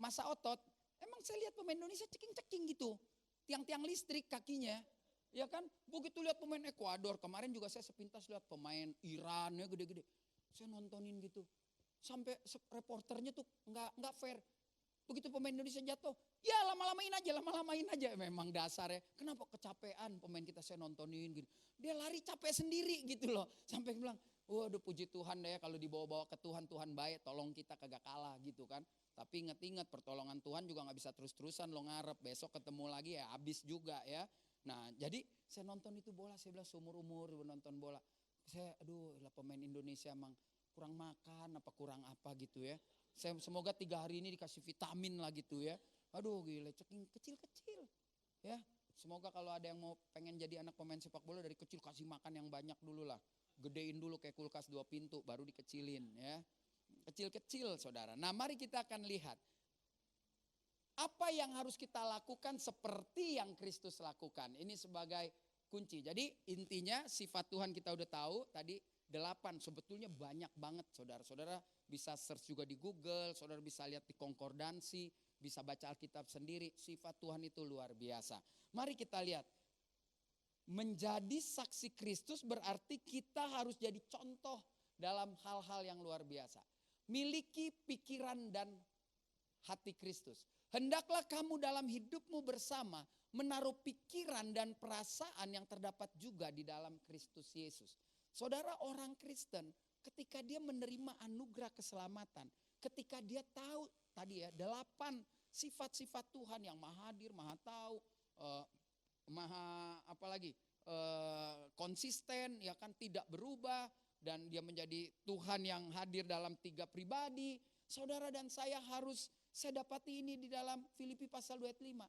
masa otot. Emang saya lihat pemain Indonesia ceking-ceking gitu. Tiang-tiang listrik kakinya. Ya kan, begitu lihat pemain Ekuador. Kemarin juga saya sepintas lihat pemain Iran ya gede-gede. Saya nontonin gitu. Sampai reporternya tuh nggak fair. Begitu pemain Indonesia jatuh, ya lama-lamain aja. Memang dasar ya. Kenapa kecapean pemain kita saya nontonin gitu. Dia lari capek sendiri gitu loh. Sampai bilang, waduh puji Tuhan deh kalau dibawa-bawa ke Tuhan, Tuhan baik, tolong kita kagak kalah gitu kan. Tapi ingat-ingat pertolongan Tuhan juga gak bisa terus-terusan lo ngarep. Besok ketemu lagi ya habis juga ya. Nah jadi saya nonton itu bola, saya bilang seumur-umur nonton bola. Saya lah pemain Indonesia emang kurang makan apa kurang apa gitu ya. Saya semoga 3 hari ini dikasih vitamin lah gitu ya. Aduh gila ceking kecil-kecil ya. Semoga kalau ada yang mau pengen jadi anak pemain sepak bola dari kecil kasih makan yang banyak dulu lah. Gedein dulu kayak kulkas 2 pintu baru dikecilin ya. Kecil-kecil saudara. Nah mari kita akan lihat. Apa yang harus kita lakukan seperti yang Kristus lakukan. Ini sebagai kunci. Jadi intinya sifat Tuhan kita udah tahu. Tadi 8 sebetulnya banyak banget saudara-saudara. Bisa search juga di Google. Saudara bisa lihat di konkordansi. Bisa baca Alkitab sendiri. Sifat Tuhan itu luar biasa. Mari kita lihat. Menjadi saksi Kristus berarti kita harus jadi contoh dalam hal-hal yang luar biasa. Miliki pikiran dan hati Kristus. Hendaklah kamu dalam hidupmu bersama menaruh pikiran dan perasaan yang terdapat juga di dalam Kristus Yesus. Saudara orang Kristen ketika dia menerima anugerah keselamatan. Ketika dia tahu tadi ya 8 sifat-sifat Tuhan yang maha hadir, maha tahu, maha apalagi konsisten ya kan tidak berubah. Dan dia menjadi Tuhan yang hadir dalam 3 pribadi. Saudara dan saya harus Saya dapati ini di dalam Filipi pasal 2 ayat 5.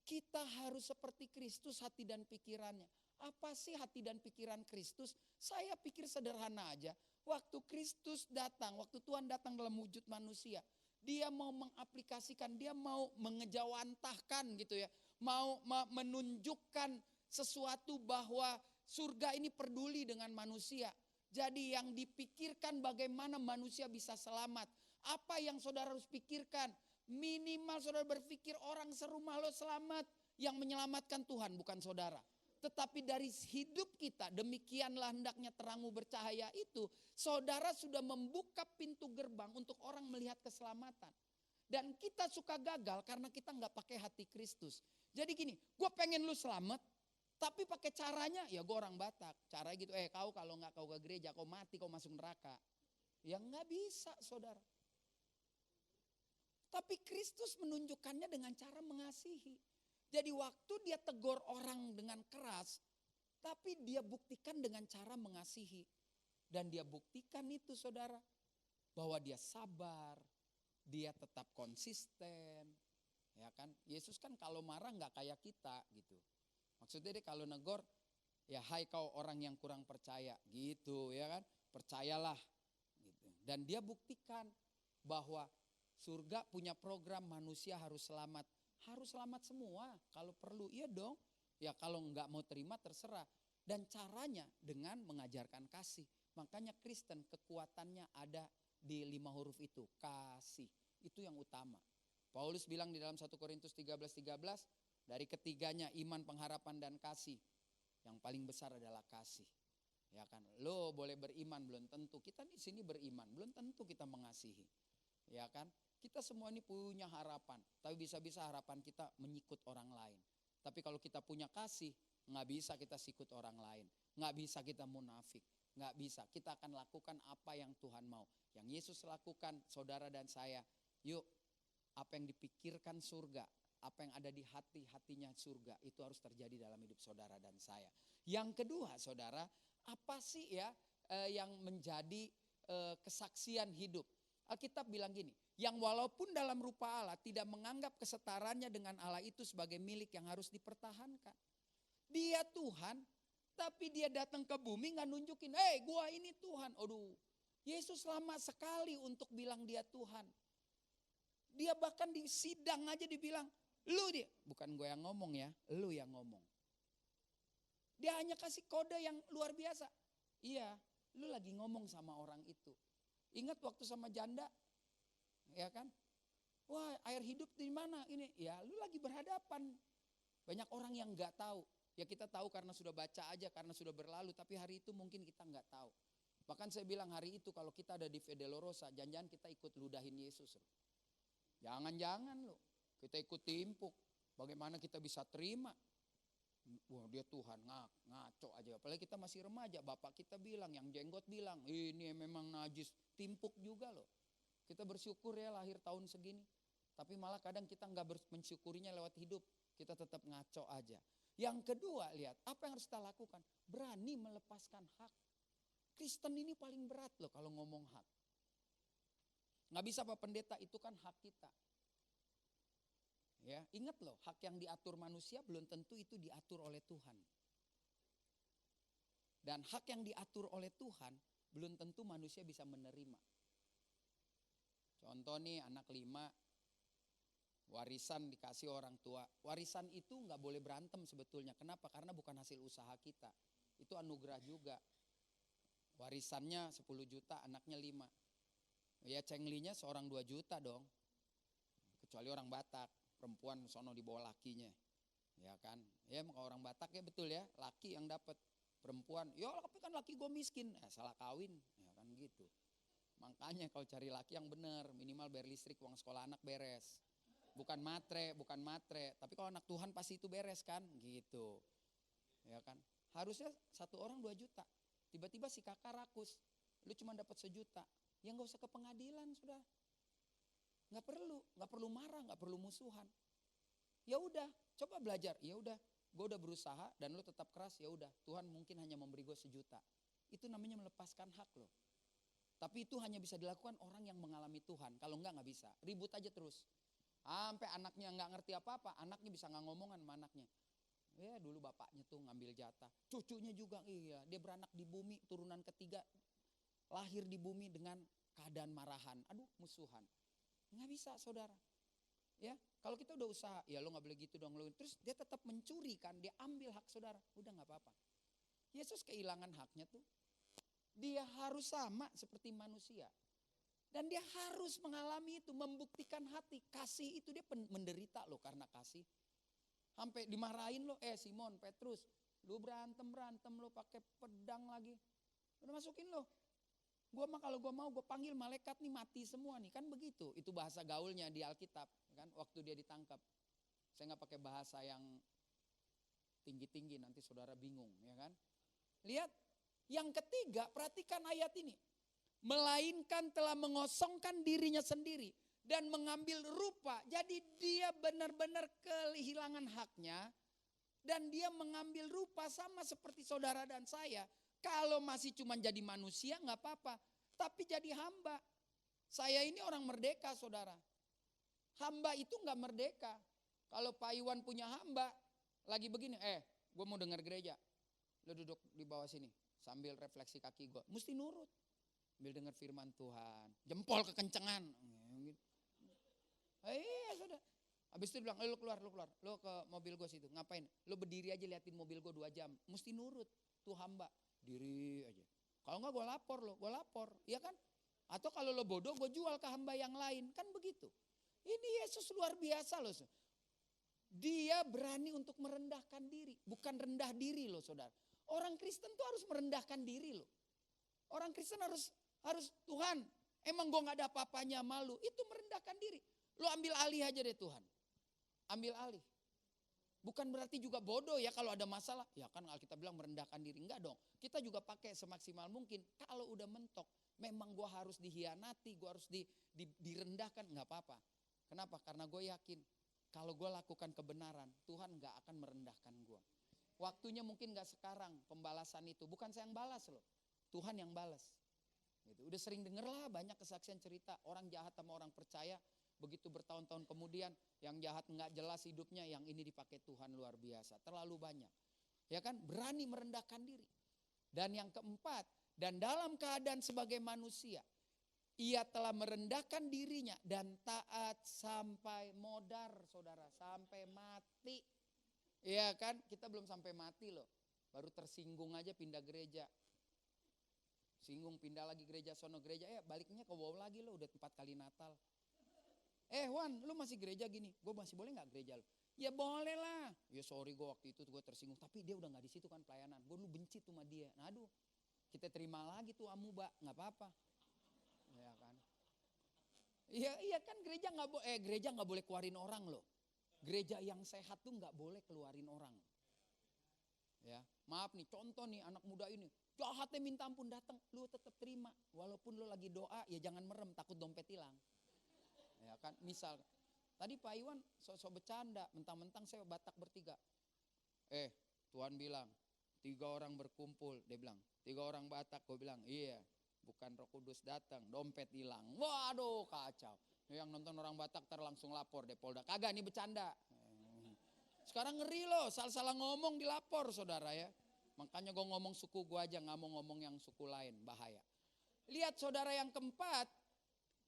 Kita harus seperti Kristus hati dan pikirannya. Apa sih hati dan pikiran Kristus? Saya pikir sederhana aja. Waktu Kristus datang, waktu Tuhan datang dalam wujud manusia, dia mau mengaplikasikan, dia mau mengejawantahkan gitu ya. Mau menunjukkan sesuatu bahwa surga ini peduli dengan manusia. Jadi yang dipikirkan bagaimana manusia bisa selamat. Apa yang saudara harus pikirkan? Minimal saudara berpikir orang serumah lo selamat. Yang menyelamatkan Tuhan bukan saudara. Tetapi dari hidup kita, demikianlah hendaknya terangmu bercahaya itu, saudara sudah membuka pintu gerbang untuk orang melihat keselamatan. Dan kita suka gagal karena kita nggak pakai hati Kristus. Jadi gini, gue pengen lu selamat, tapi pakai caranya, ya gue orang Batak. Caranya gitu, kau kalau nggak kau ke gereja, kau mati, kau masuk neraka. Ya nggak bisa saudara. Tapi Kristus menunjukkannya dengan cara mengasihi. Jadi waktu dia tegur orang dengan keras, tapi dia buktikan dengan cara mengasihi. Dan dia buktikan itu saudara, bahwa dia sabar, dia tetap konsisten. Ya kan, Yesus kan kalau marah nggak kayak kita gitu. Maksudnya dia kalau negor, ya hai kau orang yang kurang percaya gitu ya kan. Percayalah gitu. Dan dia buktikan bahwa surga punya program manusia harus selamat. Harus selamat semua kalau perlu, iya dong. Ya kalau nggak mau terima terserah. Dan caranya dengan mengajarkan kasih. Makanya Kristen kekuatannya ada di 5 huruf itu, kasih. Itu yang utama. Paulus bilang di dalam 1 Korintus 13:13, dari ketiganya iman, pengharapan dan kasih. Yang paling besar adalah kasih. Ya kan, lo boleh beriman belum tentu. Kita di sini beriman, belum tentu kita mengasihi. Ya kan? Kita semua ini punya harapan, tapi bisa-bisa harapan kita mengikut orang lain. Tapi kalau kita punya kasih, nggak bisa kita sikut orang lain. Nggak bisa kita munafik, nggak bisa. Kita akan lakukan apa yang Tuhan mau. Yang Yesus lakukan, saudara dan saya. Yuk, apa yang dipikirkan surga, apa yang ada di hati-hatinya surga, itu harus terjadi dalam hidup saudara dan saya. Yang kedua saudara, apa sih ya yang menjadi kesaksian hidup? Alkitab bilang gini, yang walaupun dalam rupa Allah tidak menganggap kesetaranya dengan Allah itu sebagai milik yang harus dipertahankan. Dia Tuhan, tapi dia datang ke bumi gak nunjukin, gua ini Tuhan. Aduh, Yesus lama sekali untuk bilang dia Tuhan. Dia bahkan di sidang aja dibilang, lu dia. Bukan gue yang ngomong ya, lu yang ngomong. Dia hanya kasih kode yang luar biasa. Iya, lu lagi ngomong sama orang itu. Ingat waktu sama janda, ya kan? Wah, air hidup di mana ini? Ya, lu lagi berhadapan. Banyak orang yang nggak tahu. Ya kita tahu karena sudah baca aja, karena sudah berlalu. Tapi hari itu mungkin kita nggak tahu. Bahkan saya bilang hari itu kalau kita ada di Via Dolorosa, jangan-jangan kita ikut ludahin Yesus. Jangan-jangan loh, kita ikut timpuk. Bagaimana kita bisa terima? Wah dia Tuhan, ngaco aja. Apalagi kita masih remaja, bapak kita bilang, yang jenggot bilang, ini memang najis. Timpuk juga loh. Kita bersyukur ya lahir tahun segini. Tapi malah kadang kita nggak mensyukurinya lewat hidup. Kita tetap ngaco aja. Yang kedua lihat, apa yang harus kita lakukan? Berani melepaskan hak. Kristen ini paling berat loh kalau ngomong hak. Nggak bisa Pak Pendeta, itu kan hak kita. Ya, ingat loh, hak yang diatur manusia belum tentu itu diatur oleh Tuhan. Dan hak yang diatur oleh Tuhan belum tentu manusia bisa menerima. Contoh nih anak 5, warisan dikasih orang tua. Warisan itu nggak boleh berantem sebetulnya. Kenapa? Karena bukan hasil usaha kita. Itu anugerah juga. Warisannya 10 juta, anaknya 5. Ya cenglinya seorang 2 juta dong. Kecuali orang Batak. Perempuan sono di bawah lakinya, ya kan? Ya kalau orang Batak ya betul ya, laki yang dapat, perempuan, ya tapi kan laki gue miskin, salah kawin, ya kan gitu. Makanya kalau cari laki yang benar, minimal bayar listrik, uang sekolah anak beres, bukan matre, tapi kalau anak Tuhan pasti itu beres kan, gitu, ya kan? Harusnya satu orang 2 juta, tiba-tiba si kakak rakus, lu cuma dapat 1 juta, ya nggak usah ke pengadilan sudah. Nggak perlu marah, nggak perlu musuhan. Ya udah, coba belajar. Ya udah, gue udah berusaha dan lo tetap keras. Ya udah, Tuhan mungkin hanya memberi gue 1 juta. Itu namanya melepaskan hak lo. Tapi itu hanya bisa dilakukan orang yang mengalami Tuhan. Kalau enggak bisa. Ribut aja terus. Sampai anaknya nggak ngerti apa-apa. Anaknya bisa nggak ngomongan sama anaknya. Ya dulu bapaknya tuh ngambil jatah. Cucunya juga iya. Dia beranak di bumi, turunan ketiga. Lahir di bumi dengan keadaan marahan. Aduh musuhan. Nggak bisa saudara. Ya kalau kita udah usaha. Ya lo nggak boleh gitu dong. Terus dia tetap mencuri kan. Dia ambil hak saudara. Udah nggak apa-apa. Yesus kehilangan haknya tuh. Dia harus sama seperti manusia. Dan dia harus mengalami itu, membuktikan hati. Kasih itu dia menderita loh karena kasih. Sampai dimarahin loh, Simon, Petrus. Lu berantem lo pakai pedang lagi. Udah masukin lo. Gua mah kalau gua mau gua panggil malaikat nih mati semua nih. Kan begitu, itu bahasa gaulnya di Alkitab. Kan waktu dia ditangkap. Saya nggak pakai bahasa yang tinggi-tinggi nanti saudara bingung ya kan. Lihat. Yang ketiga, perhatikan ayat ini. Melainkan telah mengosongkan dirinya sendiri dan mengambil rupa. Jadi dia benar-benar kehilangan haknya dan dia mengambil rupa sama seperti saudara dan saya. Kalau masih cuma jadi manusia nggak apa-apa, tapi jadi hamba. Saya ini orang merdeka saudara. Hamba itu nggak merdeka. Kalau Pak Iwan punya hamba, lagi begini, gue mau dengar gereja. Lo duduk di bawah sini. Sambil refleksi kaki gue, mesti nurut. Sambil dengar firman Tuhan, jempol kekencengan. Iya sudah. Habis itu bilang, lo keluar. Lo ke mobil gue situ, ngapain? Lo berdiri aja liatin mobil gue 2 jam. Mesti nurut, tuh hamba. Diri aja. Kalau enggak gue lapor. Iya kan? Atau kalau lo bodoh, gue jual ke hamba yang lain. Kan begitu. Ini Yesus luar biasa loh. Dia berani untuk merendahkan diri. Bukan rendah diri loh saudara. Orang Kristen tuh harus merendahkan diri loh. Orang Kristen harus Tuhan, emang gue gak ada apa-apanya malu. Itu merendahkan diri. Lo ambil alih aja deh Tuhan. Ambil alih. Bukan berarti juga bodoh ya kalau ada masalah. Ya kan Alkitab bilang merendahkan diri. Enggak dong. Kita juga pakai semaksimal mungkin. Kalau udah mentok, memang gue harus dihianati, gue harus direndahkan. Enggak apa-apa. Kenapa? Karena gue yakin kalau gue lakukan kebenaran, Tuhan gak akan merendahkan gue. Waktunya mungkin gak sekarang pembalasan itu. Bukan saya yang balas loh. Tuhan yang balas. Gitu. Udah sering denger lah banyak kesaksian cerita. Orang jahat sama orang percaya. Begitu bertahun-tahun kemudian. Yang jahat gak jelas hidupnya. Yang ini dipakai Tuhan luar biasa. Terlalu banyak. Ya kan? Berani merendahkan diri. Dan yang keempat. Dan dalam keadaan sebagai manusia. Ia telah merendahkan dirinya. Dan taat sampai modar saudara. Sampai mati. Iya kan, kita belum sampai mati loh. Baru tersinggung aja pindah gereja. Singgung pindah lagi gereja sono gereja. Baliknya ke wow lagi loh, udah 4 kali Natal. Wan, lu masih gereja gini. Gue masih boleh gak gereja lo? Ya boleh lah. Ya sorry gue waktu itu gue tersinggung. Tapi dia udah gak di situ kan pelayanan. Gue dulu benci tuh sama dia. Nah aduh, kita terima lagi tuh amuba. Gak apa-apa. Ya kan. Iya kan gereja gak boleh keluarin orang loh. Gereja yang sehat tuh nggak boleh keluarin orang. Ya, maaf nih, contoh nih anak muda ini, jahatnya minta ampun datang, lu tetap terima, walaupun lu lagi doa, ya jangan merem, takut dompet hilang. Ya kan, misal, tadi Pak Iwan sok bercanda, mentang-mentang saya Batak bertiga. Tuhan bilang, 3 orang berkumpul, dia bilang, 3 orang Batak, gue bilang, iya, bukan Roh Kudus datang, dompet hilang. Waduh, kacau. Yang nonton orang Batak langsung lapor deh Polda. Kagak nih bercanda. Sekarang ngeri loh, salah-salah ngomong dilapor saudara ya. Makanya gue ngomong suku gue aja, gak mau ngomong yang suku lain, bahaya. Lihat saudara yang keempat,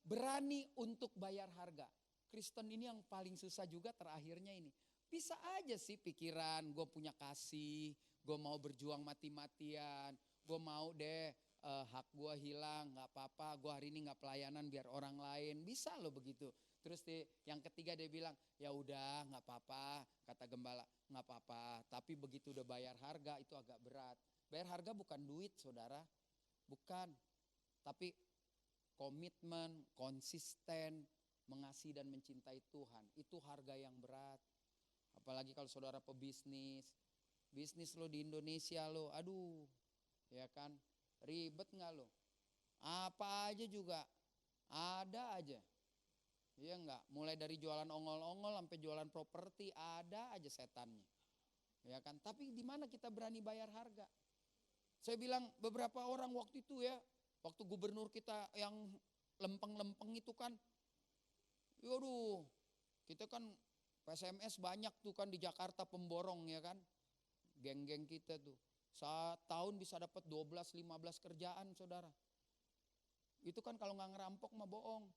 berani untuk bayar harga. Kristen ini yang paling susah juga terakhirnya ini. Bisa aja sih pikiran, gue punya kasih, gue mau berjuang mati-matian, gue mau deh hak gue hilang, gak apa-apa, gue hari ini gak pelayanan biar orang lain, bisa loh begitu. Terus yang ketiga dia bilang, ya udah gak apa-apa, kata gembala, gak apa-apa. Tapi begitu udah bayar harga itu agak berat. Bayar harga bukan duit saudara, bukan. Tapi komitmen, konsisten, mengasihi dan mencintai Tuhan, itu harga yang berat. Apalagi kalau saudara pebisnis, bisnis lo di Indonesia lo, aduh, ya kan. Ribet gak lo? Apa aja juga ada aja. Iya enggak? Mulai dari jualan ongol-ongol sampai jualan properti ada aja setannya. Ya kan? Tapi di mana kita berani bayar harga? Saya bilang beberapa orang waktu itu ya, Waktu gubernur kita yang lempeng-lempeng itu kan, yaudah, kita kan PSMS banyak tuh kan di Jakarta pemborong ya kan. Geng-geng kita tuh. Setahun bisa dapat 12-15 kerjaan saudara. Itu kan kalau nggak ngerampok mah bohong.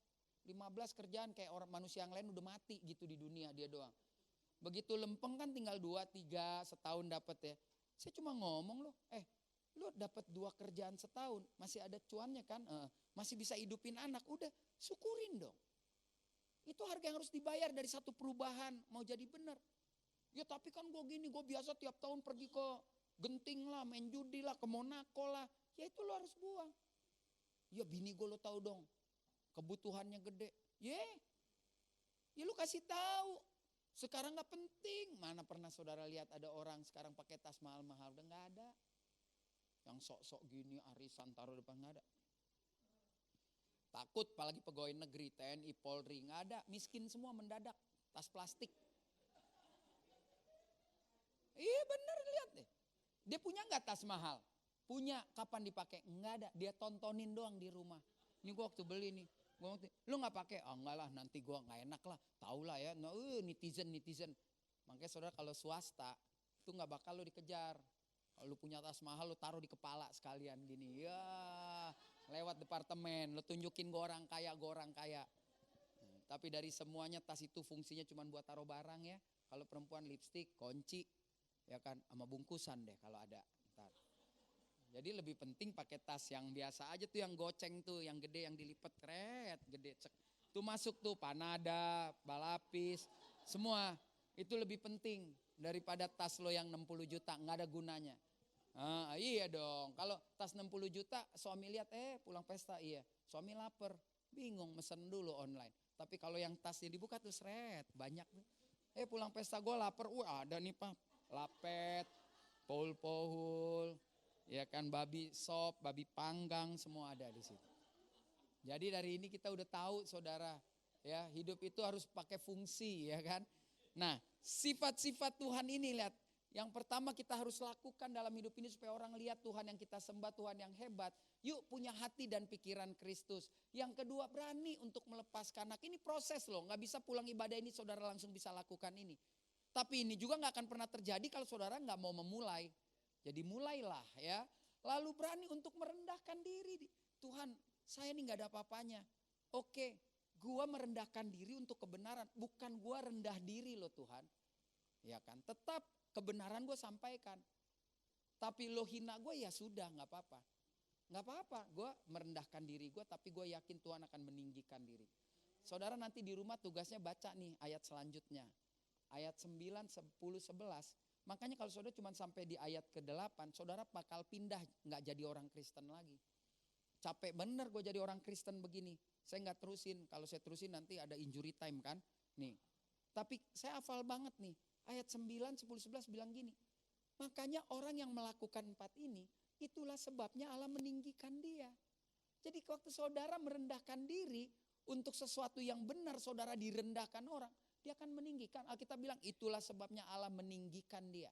15 kerjaan kayak orang manusia yang lain udah mati gitu di dunia dia doang. Begitu lempeng kan tinggal 2-3 setahun dapat ya. Saya cuma ngomong loh, lo dapat 2 kerjaan setahun, masih ada cuannya kan, masih bisa hidupin anak, udah syukurin dong. Itu harga yang harus dibayar dari satu perubahan mau jadi benar. Ya tapi kan gue gini, gue biasa tiap tahun pergi ke Genting lah, main judi lah, ke Monaco lah. Ya itu lo harus buang. Ya bini gue lo tahu dong, kebutuhannya gede. Ya lo kasih tahu. Sekarang gak penting. Mana pernah saudara lihat ada orang sekarang pakai tas mahal-mahal, udah gak ada. Yang sok-sok gini arisan taruh depan gak ada. Takut apalagi pegawai negeri, TNI, Polri, gak ada. Miskin semua mendadak, tas plastik. Iya bener lihat deh. Dia punya gak tas mahal? Punya, kapan dipakai? Enggak ada, dia tontonin doang di rumah. Ini gue waktu beli nih, lu gak pakai? Oh enggak lah, nanti gue gak enak lah. Tahu lah ya, netizen. Makanya saudara kalau swasta, itu gak bakal lu dikejar. Kalau lu punya tas mahal, lu taruh di kepala sekalian gini. Ya, lewat departemen, lu tunjukin gue orang kaya. Tapi dari semuanya tas itu fungsinya cuma buat taruh barang ya. Kalau perempuan lipstik, kunci, ya kan, sama bungkusan deh kalau ada. Ntar. Jadi lebih penting pakai tas yang biasa aja tuh, yang goceng tuh, yang gede, yang dilipat kret, gede cek. Tuh masuk tuh panada, balapis, semua. Itu lebih penting daripada tas lo yang 60 juta, nggak ada gunanya. Iya dong, kalau tas 60 juta suami lihat, pulang pesta, iya. Suami lapar, bingung mesen dulu online. Tapi kalau yang tasnya dibuka tuh seret, banyak tuh. Pulang pesta gue lapar, ada nih pak, lapet, pohul, ya kan, babi sop, babi panggang, semua ada di situ. Jadi dari ini kita udah tahu saudara, ya hidup itu harus pakai fungsi ya kan. Nah sifat-sifat Tuhan ini lihat, yang pertama kita harus lakukan dalam hidup ini supaya orang lihat Tuhan yang kita sembah, Tuhan yang hebat. Yuk punya hati dan pikiran Kristus. Yang kedua berani untuk melepaskan anak. Ini proses loh, gak bisa pulang ibadah ini saudara langsung bisa lakukan ini. Tapi ini juga gak akan pernah terjadi kalau saudara gak mau memulai. Jadi mulailah ya. Lalu berani untuk merendahkan diri. Tuhan saya ini gak ada apa-apanya. Oke, gua merendahkan diri untuk kebenaran. Bukan gua rendah diri loh Tuhan. Ya kan, tetap kebenaran gue sampaikan. Tapi lo hina gue ya sudah gak apa-apa. Gak apa-apa, gue merendahkan diri gue, tapi gue yakin Tuhan akan meninggikan diri. Saudara nanti di rumah tugasnya baca nih ayat selanjutnya. Ayat 9, 10, 11. Makanya kalau saudara cuma sampai di ayat ke-8, saudara bakal pindah gak jadi orang Kristen lagi. Capek bener gue jadi orang Kristen begini. Saya gak terusin, kalau saya terusin nanti ada injury time kan. Nih, tapi saya hafal banget nih. Ayat 9, 10, 11 bilang gini. Makanya orang yang melakukan 4 ini, itulah sebabnya Allah meninggikan dia. Jadi waktu saudara merendahkan diri untuk sesuatu yang benar, saudara direndahkan orang, dia akan meninggikan. Alkitab bilang itulah sebabnya Allah meninggikan dia.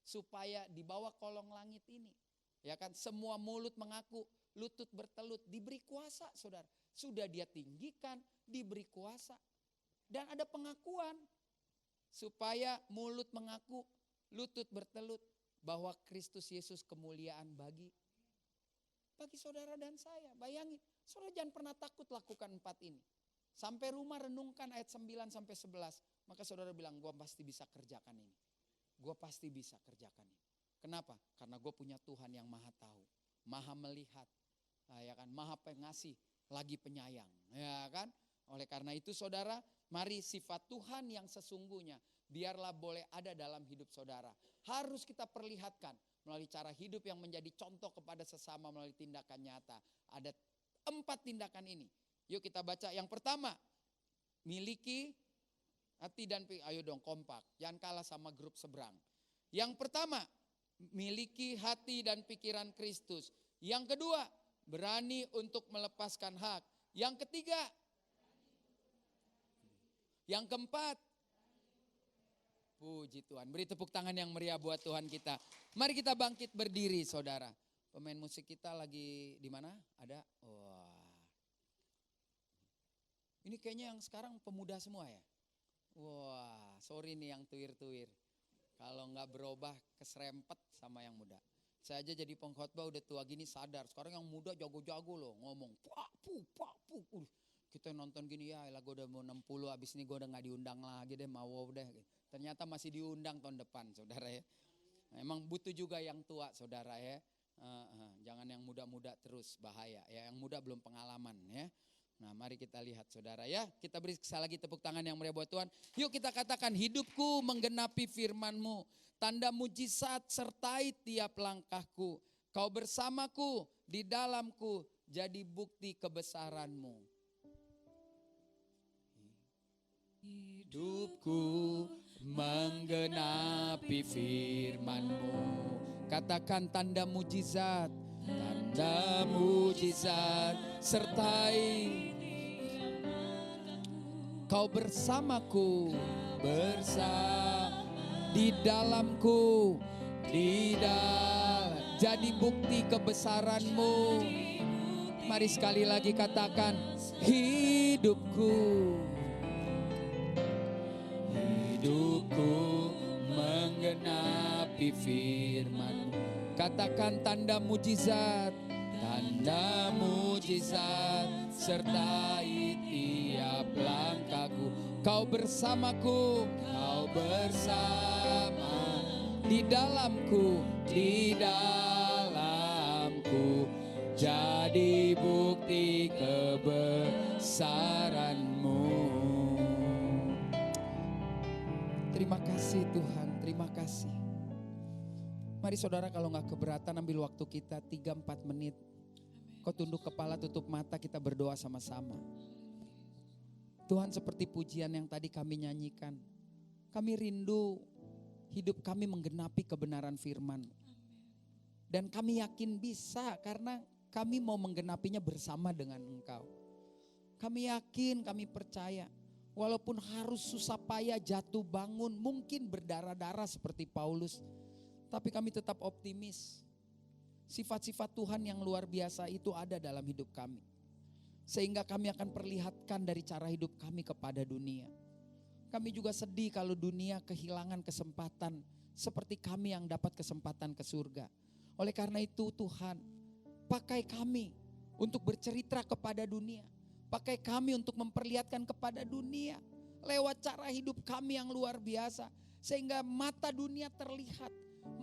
Supaya di bawah kolong langit ini, ya kan, semua mulut mengaku, lutut bertelut, diberi kuasa saudara. Sudah dia tinggikan, diberi kuasa. Dan ada pengakuan. Supaya mulut mengaku, lutut bertelut, bahwa Kristus Yesus kemuliaan bagi saudara dan saya. Bayangin, saudara jangan pernah takut lakukan 4 ini. Sampai rumah renungkan ayat 9 sampai 11. Maka saudara bilang, gue pasti bisa kerjakan ini. Gue pasti bisa kerjakan ini. Kenapa? Karena gue punya Tuhan yang maha tahu, maha melihat, ya kan, maha pengasih, lagi penyayang, ya kan. Oleh karena itu saudara, mari sifat Tuhan yang sesungguhnya biarlah boleh ada dalam hidup saudara. Harus kita perlihatkan melalui cara hidup yang menjadi contoh kepada sesama melalui tindakan nyata. Ada 4 tindakan ini. Yuk kita baca. Yang pertama, miliki hati dan pikiran. Ayo dong kompak, jangan kalah sama grup seberang. Yang pertama, miliki hati dan pikiran Kristus. Yang kedua, berani untuk melepaskan hak. Yang ketiga, yang keempat, puji Tuhan. Beri tepuk tangan yang meriah buat Tuhan kita. Mari kita bangkit berdiri saudara. Pemain musik kita lagi di mana? Ada? Wah. Ini kayaknya yang sekarang pemuda semua ya? Wah, sorry nih yang tuir-tuir. Kalau nggak berubah keserempet sama yang muda. Saya aja jadi pengkhotbah udah tua gini sadar. Sekarang yang muda jago-jago loh ngomong. Pak pu. Kita nonton gini ya, gue udah mau 60, abis ini gue udah gak diundang lagi deh, mau deh. Ternyata masih diundang tahun depan saudara ya. Emang butuh juga yang tua saudara ya. Jangan yang muda-muda terus, bahaya ya. Yang muda belum pengalaman ya. Nah mari kita lihat saudara ya. Kita beri sekali lagi tepuk tangan yang meriah buat Tuhan. Yuk kita katakan, hidupku menggenapi firman-Mu. Tanda mujizat sertai tiap langkahku. Kau bersamaku, di dalamku, jadi bukti kebesaran-Mu. Hidupku menggenapi firman-Mu. Katakan tanda mujizat sertai. Kau bersamaku, di dalamku, jadi bukti kebesaran-Mu. Mari sekali lagi katakan, hidupku menggenapi firman-Mu. Katakan tanda mujizat sertai tiap langkahku. Kau bersamaku, di dalamku, jadi bukti kebesaran-Mu. Terima kasih Tuhan, terima kasih. Mari saudara kalau gak keberatan ambil waktu kita 3-4 menit. Kau tunduk kepala, tutup mata, kita berdoa sama-sama. Tuhan, seperti pujian yang tadi kami nyanyikan, kami rindu hidup kami menggenapi kebenaran firman. Dan kami yakin bisa karena kami mau menggenapinya bersama dengan Engkau. Kami yakin, kami percaya. Walaupun harus susah payah, jatuh bangun, mungkin berdarah-darah seperti Paulus. Tapi kami tetap optimis. Sifat-sifat Tuhan yang luar biasa itu ada dalam hidup kami. Sehingga kami akan perlihatkan dari cara hidup kami kepada dunia. Kami juga sedih kalau dunia kehilangan kesempatan seperti kami yang dapat kesempatan ke surga. Oleh karena itu Tuhan, pakai kami untuk bercerita kepada dunia. Pakai kami untuk memperlihatkan kepada dunia lewat cara hidup kami yang luar biasa. Sehingga mata dunia terlihat,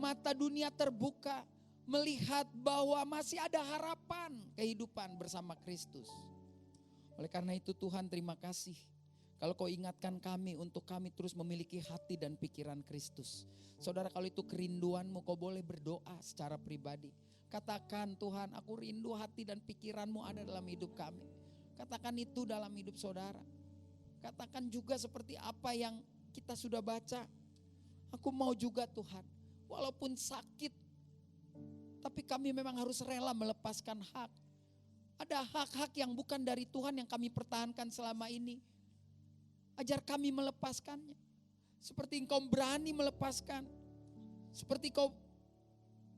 mata dunia terbuka, melihat bahwa masih ada harapan kehidupan bersama Kristus. Oleh karena itu Tuhan, terima kasih. Kalau Kau ingatkan kami untuk kami terus memiliki hati dan pikiran Kristus. Saudara, kalau itu kerinduanmu, Kau boleh berdoa secara pribadi. Katakan, Tuhan, aku rindu hati dan pikiran-Mu ada dalam hidup kami. Katakan itu dalam hidup saudara. Katakan juga seperti apa yang kita sudah baca. Aku mau juga Tuhan, walaupun sakit, tapi kami memang harus rela melepaskan hak. Ada hak-hak yang bukan dari Tuhan yang kami pertahankan selama ini. Ajar kami melepaskannya. Seperti Engkau berani melepaskan. Seperti Kau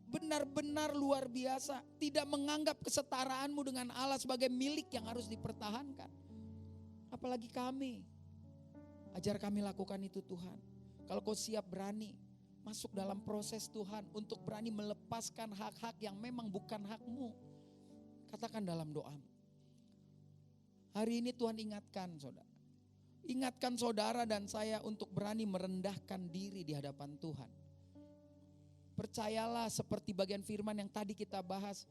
benar-benar luar biasa. Tidak menganggap kesetaraanmu dengan Allah sebagai milik yang harus dipertahankan. Apalagi kami. Ajar kami lakukan itu Tuhan. Kalau Kau siap berani masuk dalam proses Tuhan untuk berani melepaskan hak-hak yang memang bukan hak-Mu. Katakan dalam doamu. Hari ini Tuhan ingatkan saudara. Ingatkan saudara dan saya untuk berani merendahkan diri di hadapan Tuhan. Percayalah seperti bagian firman yang tadi kita bahas.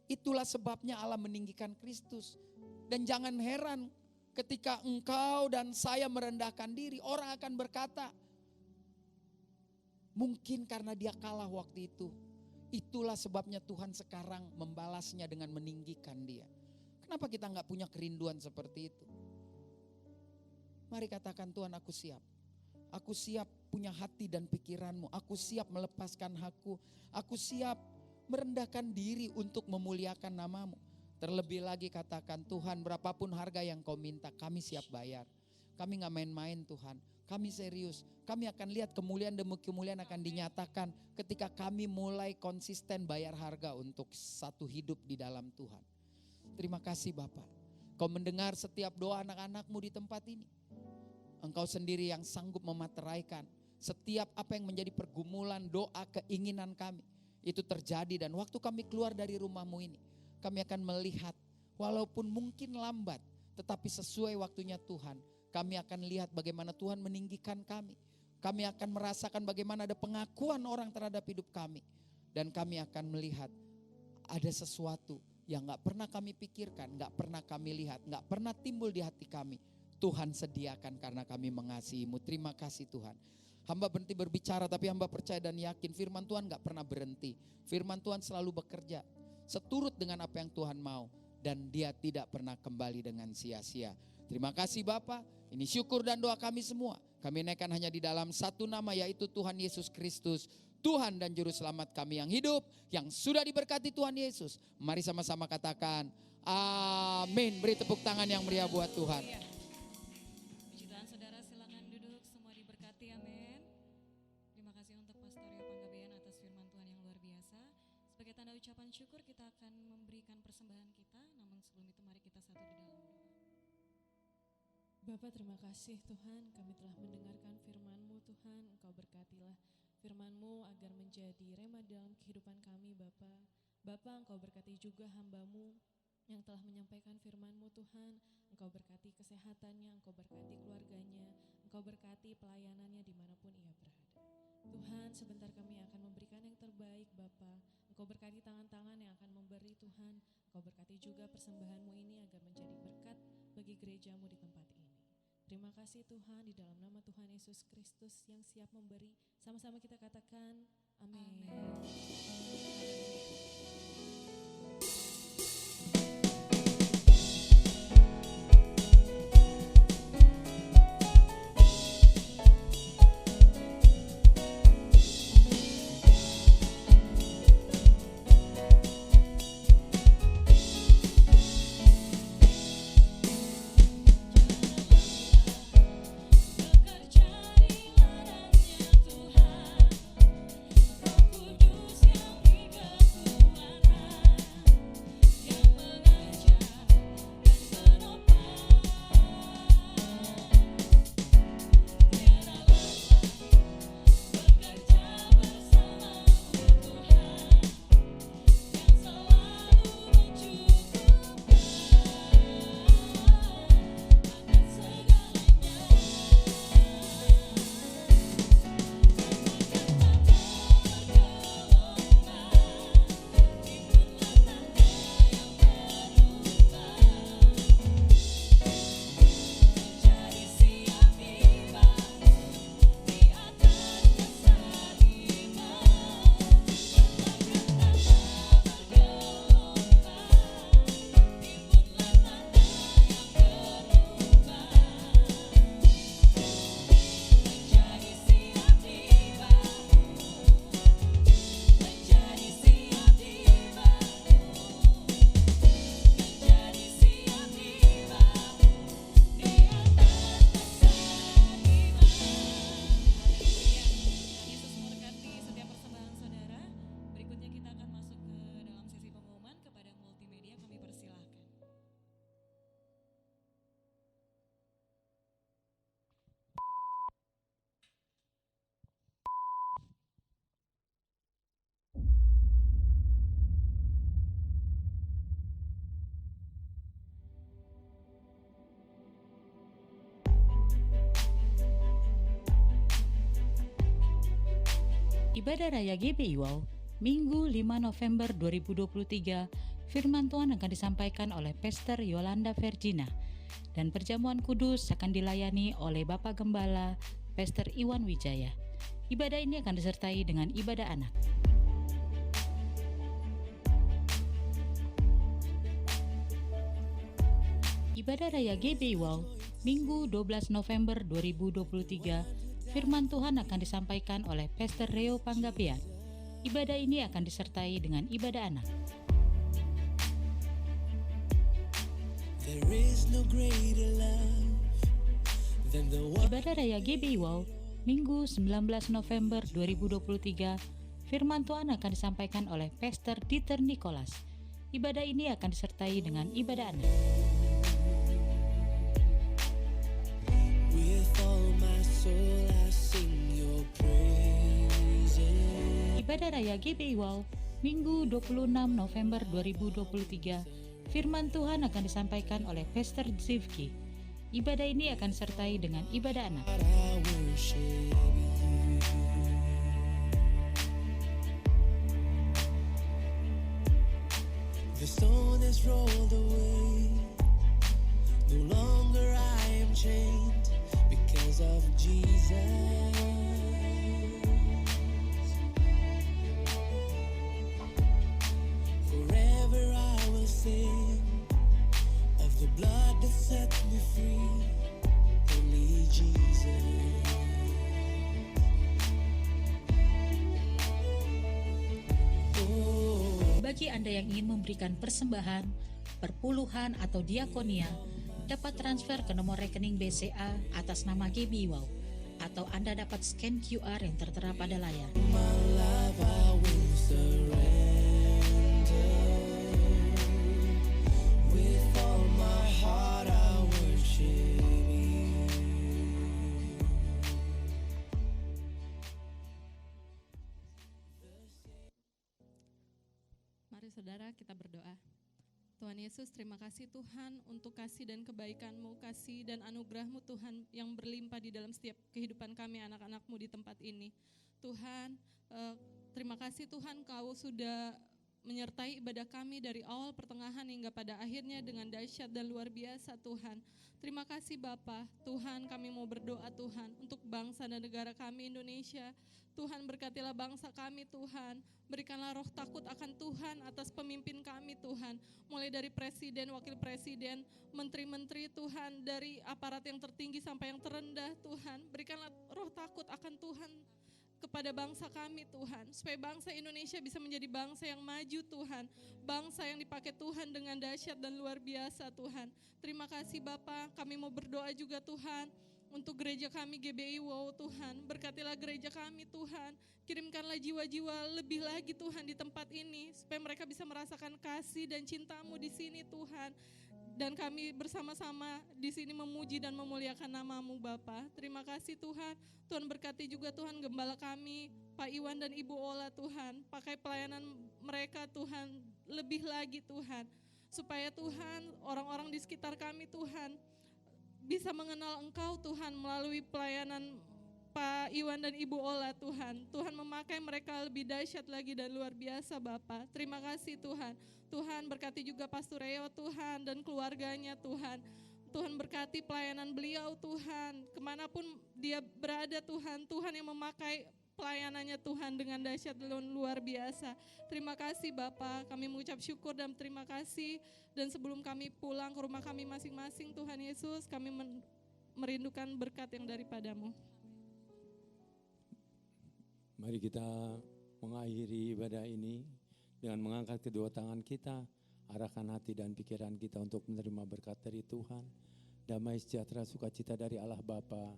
Itulah sebabnya Allah meninggikan Kristus. Dan jangan heran ketika engkau dan saya merendahkan diri, orang akan berkata, mungkin karena dia kalah waktu itu. Itulah sebabnya Tuhan sekarang membalasnya dengan meninggikan dia. Kenapa kita gak punya kerinduan seperti itu? Mari katakan, Tuhan, aku siap. Aku siap punya hati dan pikiran-Mu. Aku siap melepaskan hakku. Aku siap merendahkan diri untuk memuliakan nama-Mu. Terlebih lagi katakan, Tuhan, berapapun harga yang Kau minta, kami siap bayar. Kami gak main-main Tuhan. Kami serius. Kami akan lihat kemuliaan demi kemuliaan akan dinyatakan ketika kami mulai konsisten bayar harga untuk satu hidup di dalam Tuhan. Terima kasih Bapak. Kau mendengar setiap doa anak-anakmu di tempat ini. Engkau sendiri yang sanggup memateraikan setiap apa yang menjadi pergumulan, doa, keinginan kami. Itu terjadi dan waktu kami keluar dari rumahmu ini, kami akan melihat walaupun mungkin lambat, tetapi sesuai waktunya Tuhan. Kami akan lihat bagaimana Tuhan meninggikan kami. Kami akan merasakan bagaimana ada pengakuan orang terhadap hidup kami. Dan kami akan melihat ada sesuatu yang gak pernah kami pikirkan, gak pernah kami lihat, gak pernah timbul di hati kami. Tuhan sediakan karena kami mengasihi-Mu. Terima kasih Tuhan. Hamba berhenti berbicara tapi hamba percaya dan yakin firman Tuhan gak pernah berhenti. Firman Tuhan selalu bekerja seturut dengan apa yang Tuhan mau. Dan dia tidak pernah kembali dengan sia-sia. Terima kasih Bapa. Ini syukur dan doa kami semua. Kami naikkan hanya di dalam satu nama, yaitu Tuhan Yesus Kristus. Tuhan dan Juru Selamat kami yang hidup, yang sudah diberkati Tuhan Yesus. Mari sama-sama katakan amin. Beri tepuk tangan yang meriah buat Tuhan. Puji Tuhan, saudara silakan duduk, semua diberkati, amin. Terima kasih untuk Pastor Rio Panggabean atas firman Tuhan yang luar biasa. Sebagai tanda ucapan syukur kita akan memberikan persembahan kita, namun sebelum itu mari kita satu di dalam doa. Bapak, terima kasih Tuhan, kami telah mendengarkan firman-Mu Tuhan. Engkau berkatilah firman-Mu agar menjadi rema dalam kehidupan kami Bapak. Bapak, Engkau berkati juga hamba-Mu yang telah menyampaikan firman-Mu Tuhan. Engkau berkati kesehatannya, Engkau berkati keluarganya, Engkau berkati pelayanannya dimanapun ia berada. Tuhan, sebentar kami akan memberikan yang terbaik Bapak. Engkau berkati tangan-tangan yang akan memberi Tuhan. Engkau berkati juga persembahan-Mu ini agar menjadi berkat bagi gereja-Mu di tempat ini. Terima kasih Tuhan, di dalam nama Tuhan Yesus Kristus yang siap memberi. Sama-sama kita katakan amin. Bekerja di ladangnya Tuhan, Roh Kudus yang beri kekuatan, yang mengajar dan menopang. Tiada lelah bekerja bersamamu Tuhan, yang selalu mencukupkan akan segalanya. Jadi siap tiba di atas masa iman, bergelombang, timbunlah tanda yang berubah. Menjadi siap tiba, menjadi siap tiba, menjadi siap tiba di atas masa iman. Tuhan Yesus memberkati setiap persembahan saudara. Berikutnya kita akan masuk ke dalam sesi pengumuman. Kepada multimedia kami persilahkan. Ibadah Raya GBI Wow, Minggu 5 November 2023, firman Tuhan akan disampaikan oleh Pastor Yolanda Vergina dan perjamuan kudus akan dilayani oleh Bapak Gembala Pastor Iwan Wijaya. Ibadah ini akan disertai dengan ibadah anak. Ibadah Raya GBI Wow, Minggu 12 November 2023, firman Tuhan akan disampaikan oleh Pastor Rio Panggabean. Ibadah ini akan disertai dengan ibadah anak. There is no greater love Ibadah Raya GBI Wow, Minggu 19 November 2023, firman Tuhan akan disampaikan oleh Pastor Dieter Nicholas. Ibadah ini akan disertai dengan ibadah anak. With all my soul I sing your praises. Ibadah Raya GBI Wow, Minggu 26 November 2023, firman Tuhan akan disampaikan oleh Pastor Zivki. Ibadah ini akan disertai dengan ibadah anak. I worship you. The stone is rolled away. No longer I am chained because of Jesus. Forever I will sing of the blood that set me free. Only Jesus. Oh. Bagi Anda yang ingin memberikan persembahan, perpuluhan atau diakonia, dapat transfer ke nomor rekening BCA atas nama GBI Wow, atau Anda dapat scan QR yang tertera pada layar. My life I will surrender. With all my heart I worship you. Mari saudara kita berdoa. Tuhan Yesus, terima kasih Tuhan untuk kasih dan kebaikan-Mu, kasih dan anugerah-Mu Tuhan yang berlimpah di dalam setiap kehidupan kami anak-anak-Mu di tempat ini. Tuhan, terima kasih Tuhan Kau sudah menyertai ibadah kami dari awal pertengahan hingga pada akhirnya dengan dahsyat dan luar biasa Tuhan. Terima kasih Bapa. Tuhan, kami mau berdoa Tuhan untuk bangsa dan negara kami Indonesia. Tuhan, berkatilah bangsa kami Tuhan. Berikanlah roh takut akan Tuhan atas pemimpin kami Tuhan. Mulai dari presiden, wakil presiden, menteri-menteri Tuhan, dari aparat yang tertinggi sampai yang terendah Tuhan. Berikanlah roh takut akan Tuhan kepada bangsa kami Tuhan, supaya bangsa Indonesia bisa menjadi bangsa yang maju Tuhan, bangsa yang dipakai Tuhan dengan dahsyat dan luar biasa Tuhan. Terima kasih Bapa, kami mau berdoa juga Tuhan untuk gereja kami GBI Wow Tuhan. Berkatilah gereja kami Tuhan, kirimkanlah jiwa-jiwa lebih lagi Tuhan di tempat ini, supaya mereka bisa merasakan kasih dan cinta-Mu di sini Tuhan. Dan kami bersama-sama di sini memuji dan memuliakan nama-Mu Bapa. Terima kasih Tuhan. Tuhan berkati juga Tuhan gembala kami, Pak Iwan dan Ibu Ola Tuhan. Pakai pelayanan mereka Tuhan lebih lagi Tuhan. Supaya Tuhan orang-orang di sekitar kami Tuhan bisa mengenal Engkau Tuhan melalui pelayanan Pak Iwan dan Ibu Ola Tuhan. Tuhan memakai mereka lebih dahsyat lagi dan luar biasa Bapa. Terima kasih Tuhan. Tuhan berkati juga Pastor Reo Tuhan dan keluarganya Tuhan. Tuhan berkati pelayanan beliau Tuhan. Kemanapun dia berada Tuhan, Tuhan yang memakai pelayanannya Tuhan dengan dahsyat dan luar biasa. Terima kasih Bapa, kami mengucap syukur dan terima kasih. Dan sebelum kami pulang ke rumah kami masing-masing Tuhan Yesus, kami merindukan berkat yang daripada-Mu. Mari kita mengakhiri ibadah ini dengan mengangkat kedua tangan kita, arahkan hati dan pikiran kita untuk menerima berkat dari Tuhan. Damai sejahtera sukacita dari Allah Bapa,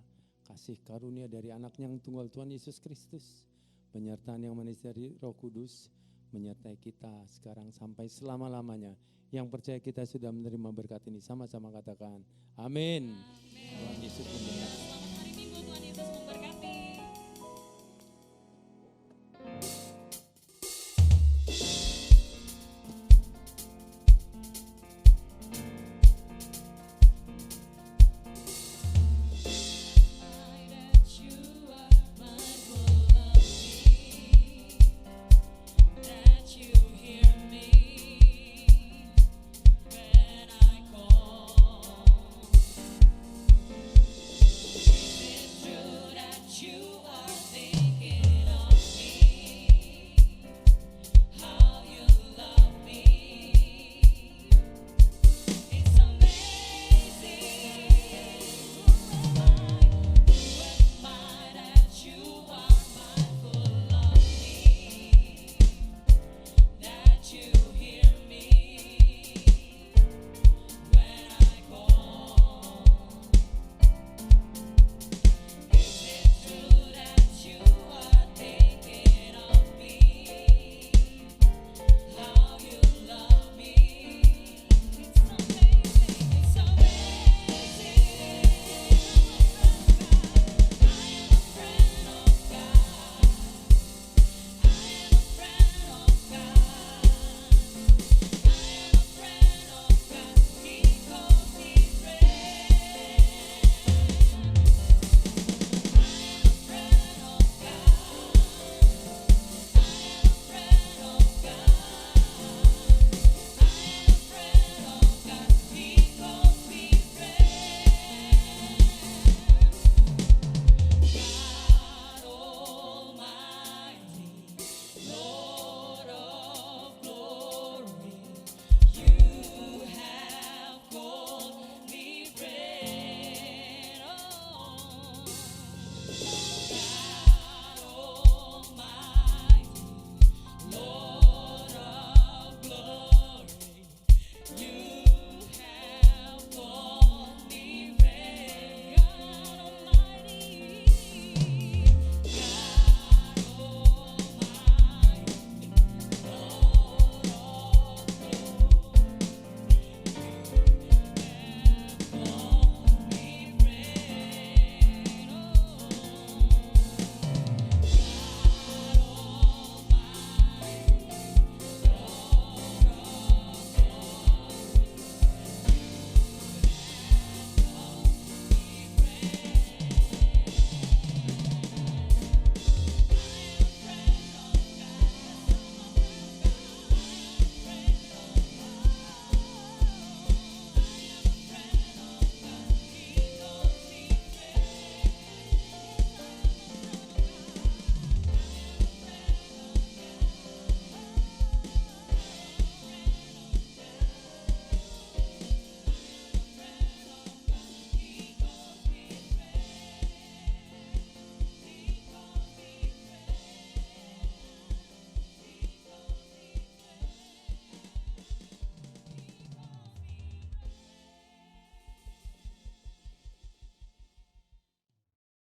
kasih karunia dari anaknya yang tunggal Tuhan Yesus Kristus, penyertaan yang manis dari Roh Kudus, menyertai kita sekarang sampai selama-lamanya. Yang percaya kita sudah menerima berkat ini, sama-sama katakan amin. Tuhan Yesus memberkati.